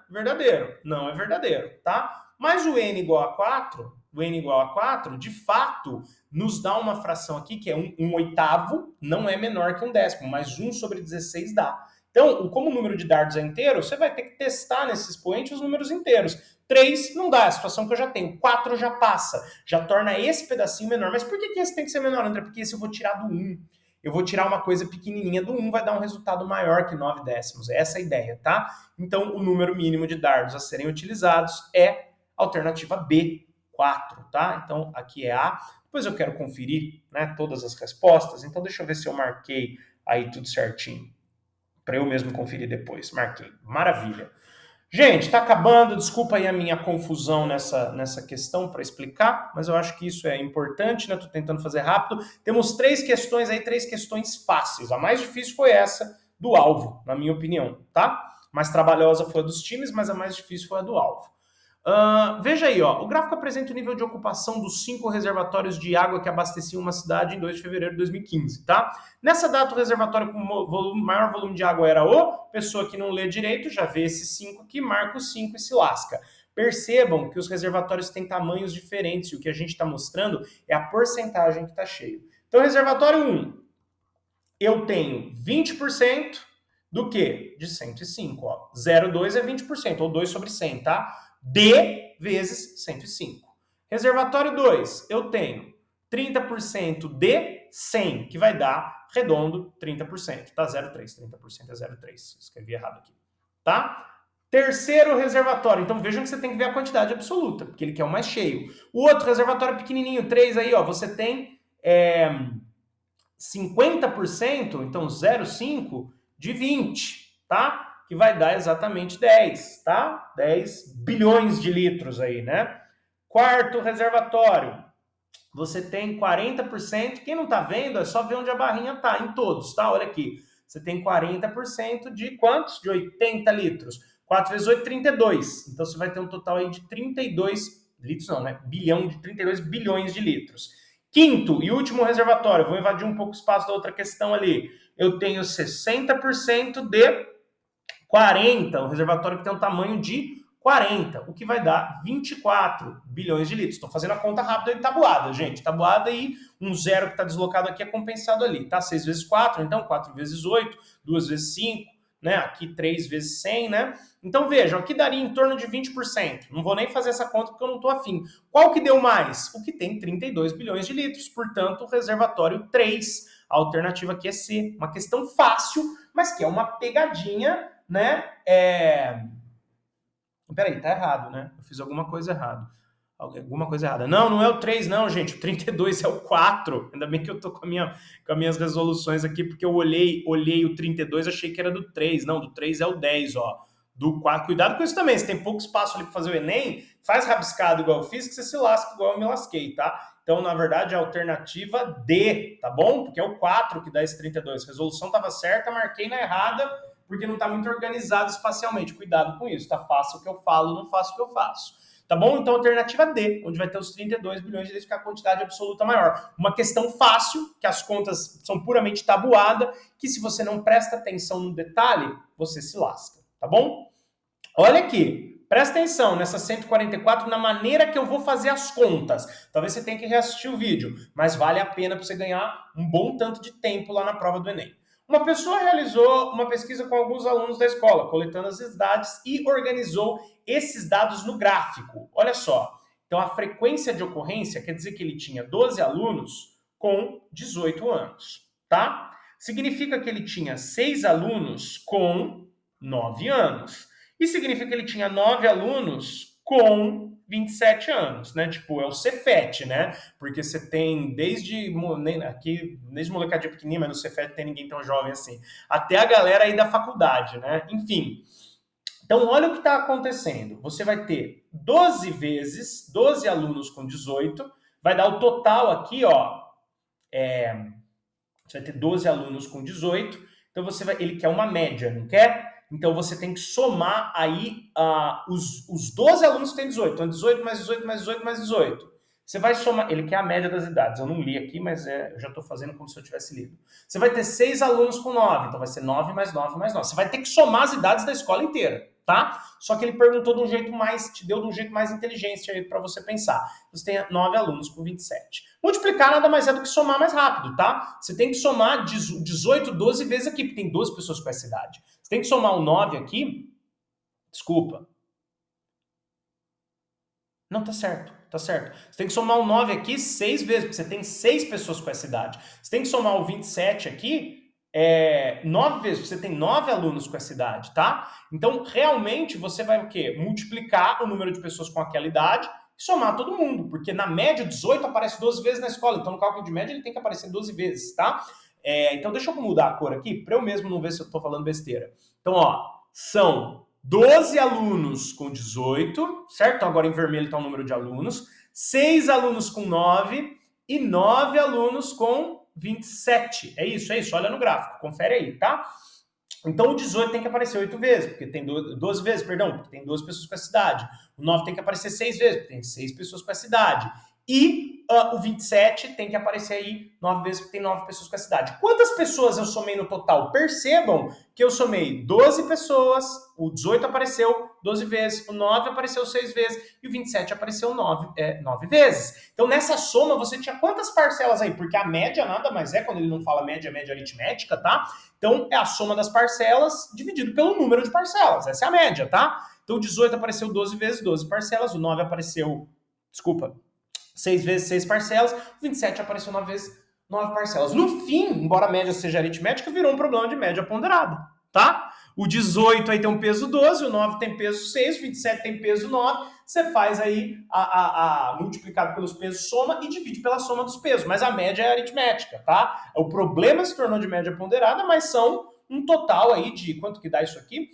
verdadeiro. Não é verdadeiro, tá? Mas o n igual a 4, de fato, nos dá uma fração aqui que é 1 oitavo, não é menor que 1 décimo, mas 1 sobre 16 dá. Então, como o número de dardos é inteiro, você vai ter que testar nesse expoente os números inteiros. 3 não dá, é a situação que eu já tenho. 4 já passa, já torna esse pedacinho menor. Mas por que esse tem que ser menor, André? Porque esse eu vou tirar do 1. Eu vou tirar uma coisa pequenininha do 1, vai dar um resultado maior que 9 décimos. Essa é a ideia, tá? Então, o número mínimo de dardos a serem utilizados é alternativa B, 4, tá? Então, aqui é A. Depois eu quero conferir, né, todas as respostas. Então, deixa eu ver se eu marquei aí tudo certinho, para eu mesmo conferir depois. Marquei. Maravilha. Gente, tá acabando. Desculpa aí a minha confusão nessa questão para explicar, mas eu acho que isso é importante, né? Tô tentando fazer rápido. Temos 3 questões aí, 3 questões fáceis. A mais difícil foi essa do alvo, na minha opinião, tá? Mais trabalhosa foi a dos times, mas a mais difícil foi a do alvo. Veja aí, ó, o gráfico apresenta o nível de ocupação dos 5 reservatórios de água que abasteciam uma cidade em 2 de fevereiro de 2015, tá? Nessa data, o reservatório com maior volume de água era o... Pessoa que não lê direito já vê esses 5 aqui, marca os 5 e se lasca. Percebam que os reservatórios têm tamanhos diferentes e o que a gente está mostrando é a porcentagem que está cheio. Então, reservatório 1, eu tenho 20% do quê? De 105, ó. 0,2 é 20%, ou 2 sobre 100, tá? D vezes 105. Reservatório 2, eu tenho 30% de 100, que vai dar, redondo, 30%. Tá 0,3, 30% é 0,3. Escrevi errado aqui. Tá? Terceiro reservatório. Então vejam que você tem que ver a quantidade absoluta, porque ele quer o mais cheio. O outro reservatório pequenininho, 3 aí, ó, você tem 50%, então 0,5 de 20, tá? Que vai dar exatamente 10, tá? 10 bilhões de litros aí, né? Quarto reservatório, você tem 40%, quem não tá vendo é só ver onde a barrinha tá, em todos, tá? Olha aqui, você tem 40% de quantos? De 80 litros. 4 vezes 8, 32. Então você vai ter um total aí de 32 litros, não, né? Bilhão, de 32 bilhões de litros. Quinto e último reservatório, vou invadir um pouco o espaço da outra questão ali. Eu tenho 60% de 40, um reservatório que tem um tamanho de 40, o que vai dar 24 bilhões de litros. Estou fazendo a conta rápida de tabuada, gente. Tabuada e um zero que está deslocado aqui é compensado ali, tá? 6 vezes 4, então 4 vezes 8, 2 vezes 5, né? Aqui 3 vezes 100, né? Então vejam, aqui daria em torno de 20%. Não vou nem fazer essa conta porque eu não estou afim. Qual que deu mais? O que tem 32 bilhões de litros, portanto, o reservatório 3. A alternativa aqui é C. Uma questão fácil, mas que é uma pegadinha, né? Peraí, tá errado, né? Eu fiz alguma coisa errada. Alguma coisa errada. Não, não é o 3, não, gente. O 32 é o 4. Ainda bem que eu tô com as minhas resoluções aqui, porque eu olhei o 32, achei que era do 3. Não, do 3 é o 10, ó. Do 4. Cuidado com isso também. Se tem pouco espaço ali para fazer o Enem, faz rabiscado igual eu fiz, que você se lasca igual eu me lasquei, tá? Então, na verdade, é a alternativa D, tá bom? Porque é o 4 que dá esse 32. A resolução estava certa, marquei na errada, porque não está muito organizado espacialmente. Cuidado com isso, tá? Faço o que eu falo, não faço o que eu faço. Tá bom? Então, alternativa D, onde vai ter os 32 bilhões de litros, que é a quantidade absoluta maior. Uma questão fácil, que as contas são puramente tabuada, que se você não presta atenção no detalhe, você se lasca, tá bom? Olha aqui, presta atenção nessa 144, na maneira que eu vou fazer as contas. Talvez você tenha que reassistir o vídeo, mas vale a pena para você ganhar um bom tanto de tempo lá na prova do Enem. Uma pessoa realizou uma pesquisa com alguns alunos da escola, coletando as dados e organizou esses dados no gráfico. Olha só, então a frequência de ocorrência quer dizer que ele tinha 12 alunos com 18 anos, tá? Significa que ele tinha 6 alunos com 9 anos. E significa que ele tinha 9 alunos com 27 anos, né? Tipo, é o Cefet, né? Porque você tem desde molecadinha pequenininha, mas no Cefet tem ninguém tão jovem assim, até a galera aí da faculdade, né? Enfim. Então, olha o que está acontecendo. Você vai ter 12 vezes, 12 alunos com 18, vai dar o total aqui, ó. Você vai ter 12 alunos com 18, então ele quer uma média, não quer? Então você tem que somar aí os 12 alunos que tem 18. Então 18 mais 18 mais 18 mais 18. Você vai somar, ele quer a média das idades. Eu não li aqui, mas eu já estou fazendo como se eu tivesse lido. Você vai ter 6 alunos com 9, então vai ser 9 mais 9 mais 9. Você vai ter que somar as idades da escola inteira, tá? Só que ele perguntou de um jeito mais, te deu de um jeito mais inteligente aí para você pensar. Você tem 9 alunos com 27. Multiplicar nada mais é do que somar mais rápido, tá? Você tem que somar 18, 12 vezes aqui, porque tem 12 pessoas com essa idade. Você tem que somar o 9 aqui. Desculpa. Não, tá certo, tá certo. Você tem que somar o 9 aqui 6 vezes, porque você tem 6 pessoas com essa idade. Você tem que somar o 27 aqui 9 vezes, porque você tem 9 alunos com essa idade, tá? Então, realmente, você vai o quê? Multiplicar o número de pessoas com aquela idade e somar todo mundo, porque na média 18 aparece 12 vezes na escola, então no cálculo de média ele tem que aparecer 12 vezes, tá? Então, deixa eu mudar a cor aqui, para eu mesmo não ver se eu tô falando besteira. Então, ó, são 12 alunos com 18, certo? Então, agora em vermelho está o número de alunos, 6 alunos com 9 e 9 alunos com 27. É isso, olha no gráfico, confere aí, tá? Então o 18 tem que aparecer 8 vezes, porque tem 12 vezes, perdão, porque tem 12 pessoas com essa idade. O 9 tem que aparecer 6 vezes, porque tem 6 pessoas com essa idade. E o 27 tem que aparecer aí 9 vezes, porque tem 9 pessoas com essa idade. Quantas pessoas eu somei no total? Percebam que eu somei 12 pessoas, o 18 apareceu 12 vezes, o 9 apareceu 6 vezes e o 27 apareceu 9 vezes. Então, nessa soma, você tinha quantas parcelas aí? Porque a média nada mais é, quando ele não fala média, média aritmética, tá? Então, é a soma das parcelas dividido pelo número de parcelas. Essa é a média, tá? Então, o 18 apareceu 12 vezes, 12 parcelas, o 9 apareceu, 6 vezes 6 parcelas, o 27 apareceu 9 vezes 9 parcelas. No fim, embora a média seja aritmética, virou um problema de média ponderada, tá? O 18 aí tem um peso 12, o 9 tem peso 6, o 27 tem peso 9, você faz aí multiplicado pelos pesos soma e divide pela soma dos pesos, mas a média é aritmética, tá? O problema se tornou de média ponderada, mas são um total aí de, quanto que dá isso aqui?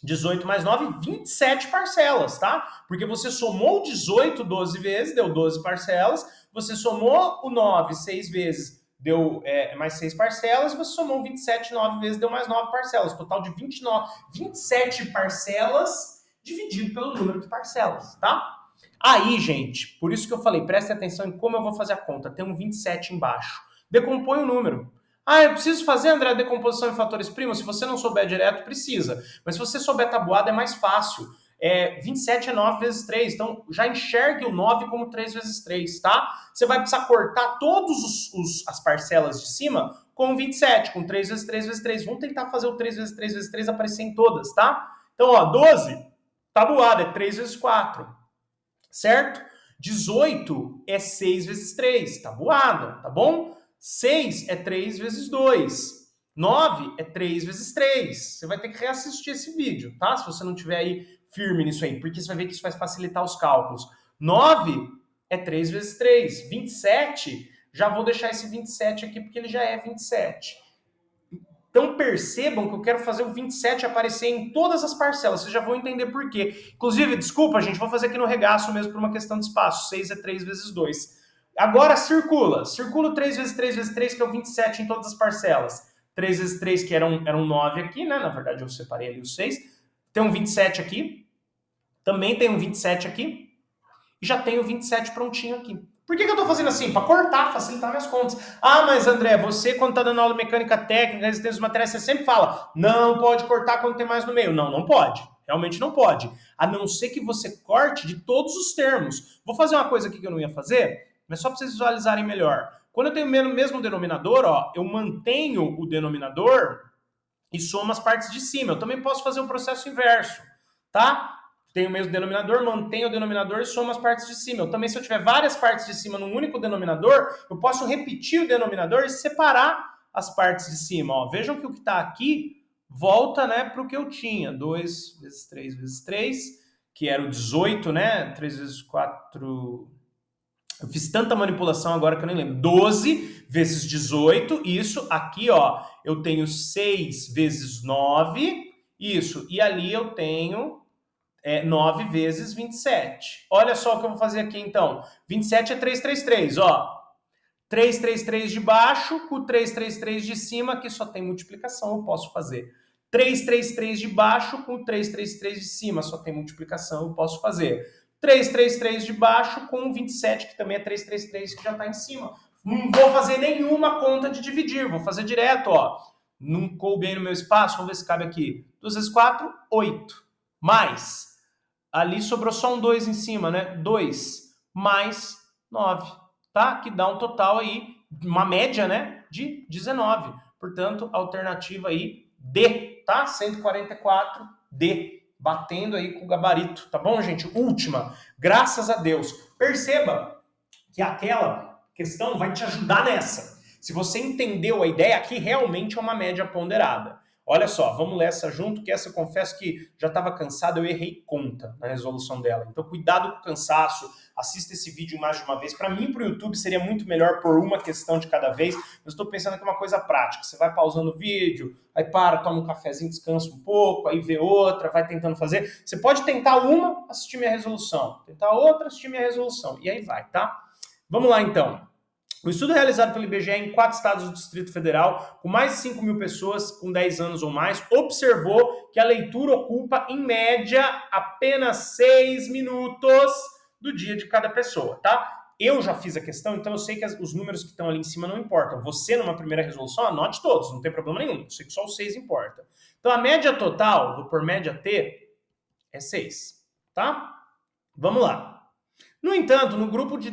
18 mais 9, 27 parcelas, tá? Porque você somou o 18 12 vezes, deu 12 parcelas, você somou o 9 6 vezes, deu mais 6 parcelas, você somou o 27 9 vezes, deu mais 9 parcelas, total de 27 parcelas dividido pelo número de parcelas, tá? Aí, gente, por isso que eu falei, preste atenção em como eu vou fazer a conta, tem um 27 embaixo, decompõe o número. Ah, eu preciso fazer, André, a decomposição em fatores primos? Se você não souber direto, precisa. Mas se você souber tabuada, é mais fácil. 27 é 9 vezes 3, então já enxergue o 9 como 3 vezes 3, tá? Você vai precisar cortar todas as parcelas de cima com 27, com 3 vezes 3 vezes 3. Vamos tentar fazer o 3 vezes 3 vezes 3 aparecer em todas, tá? Então, ó, 12, tabuada, é 3 vezes 4, certo? 18 é 6 vezes 3, tabuada, tá bom? 6 é 3 vezes 2. 9 é 3 vezes 3. Você vai ter que reassistir esse vídeo, tá? Se você não tiver aí firme nisso aí, porque você vai ver que isso vai facilitar os cálculos. 9 é 3 vezes 3. 27, já vou deixar esse 27 aqui porque ele já é 27. Então percebam que eu quero fazer o 27 aparecer em todas as parcelas. Vocês já vão entender por quê. Inclusive, desculpa, gente, vou fazer aqui no regaço mesmo por uma questão de espaço. 6 é 3 vezes 2. Agora circula. Circula o 3 vezes 3 vezes 3, que é o 27 em todas as parcelas. 3 vezes 3, que era um 9 aqui, né? Na verdade, eu separei ali o 6. Tem um 27 aqui. Também tem um 27 aqui. E já tenho o 27 prontinho aqui. Por que eu estou fazendo assim? Para cortar, facilitar minhas contas. Ah, mas André, você quando está dando aula de mecânica técnica, resistência dos materiais, você sempre fala, não pode cortar quando tem mais no meio. Não, não pode. Realmente não pode. A não ser que você corte de todos os termos. Vou fazer uma coisa aqui que eu não ia fazer, mas só para vocês visualizarem melhor. Quando eu tenho o mesmo denominador, ó, eu mantenho o denominador e somo as partes de cima. Eu também posso fazer o processo inverso, tá? Tenho o mesmo denominador, mantenho o denominador e somo as partes de cima. Eu também, se eu tiver várias partes de cima num único denominador, eu posso repetir o denominador e separar as partes de cima. Ó, vejam que o que está aqui volta, né, para o que eu tinha. 2 vezes 3 vezes 3, que era o 18, né? 3 vezes 4... Eu fiz tanta manipulação agora que eu nem lembro. 12 vezes 18, isso. Aqui, ó, eu tenho 6 vezes 9, isso. E ali eu tenho 9 vezes 27. Olha só o que eu vou fazer aqui, então. 27 é 333, ó. 333 de baixo com 333 de cima, aqui só tem multiplicação, eu posso fazer. 333 de baixo com 333 de cima, só tem multiplicação, eu posso fazer. 333 de baixo com 27, que também é 333, que já está em cima. Não vou fazer nenhuma conta de dividir, vou fazer direto, ó. Não coube aí no meu espaço, vamos ver se cabe aqui. 2 vezes 4, 8. Mais, ali sobrou só um 2 em cima, né? 2 mais 9, tá? Que dá um total aí, uma média, né? De 19. Portanto, alternativa aí D, tá? 144D. Batendo aí com o gabarito, tá bom, gente? Última, graças a Deus. Perceba que aquela questão vai te ajudar nessa. Se você entendeu a ideia, aqui realmente é uma média ponderada. Olha só, vamos ler essa junto, que essa eu confesso que já estava cansado, eu errei conta na resolução dela. Então, cuidado com o cansaço, assista esse vídeo mais de uma vez. Para mim, para o YouTube, seria muito melhor por uma questão de cada vez. Eu estou pensando aqui uma coisa prática. Você vai pausando o vídeo, aí para, toma um cafezinho, descansa um pouco, aí vê outra, vai tentando fazer. Você pode tentar uma, assistir minha resolução. Tentar outra, assistir minha resolução. E aí vai, tá? Vamos lá, então. O estudo realizado pelo IBGE em 4 estados do Distrito Federal, com mais de 5 mil pessoas com 10 anos ou mais, observou que a leitura ocupa, em média, apenas 6 minutos do dia de cada pessoa, tá? Eu já fiz a questão, então eu sei que os números que estão ali em cima não importam. Você, numa primeira resolução, anote todos, não tem problema nenhum. Eu sei que só os 6 importa. Então, a média total, vou por média T, é 6, tá? Vamos lá. No entanto, no grupo de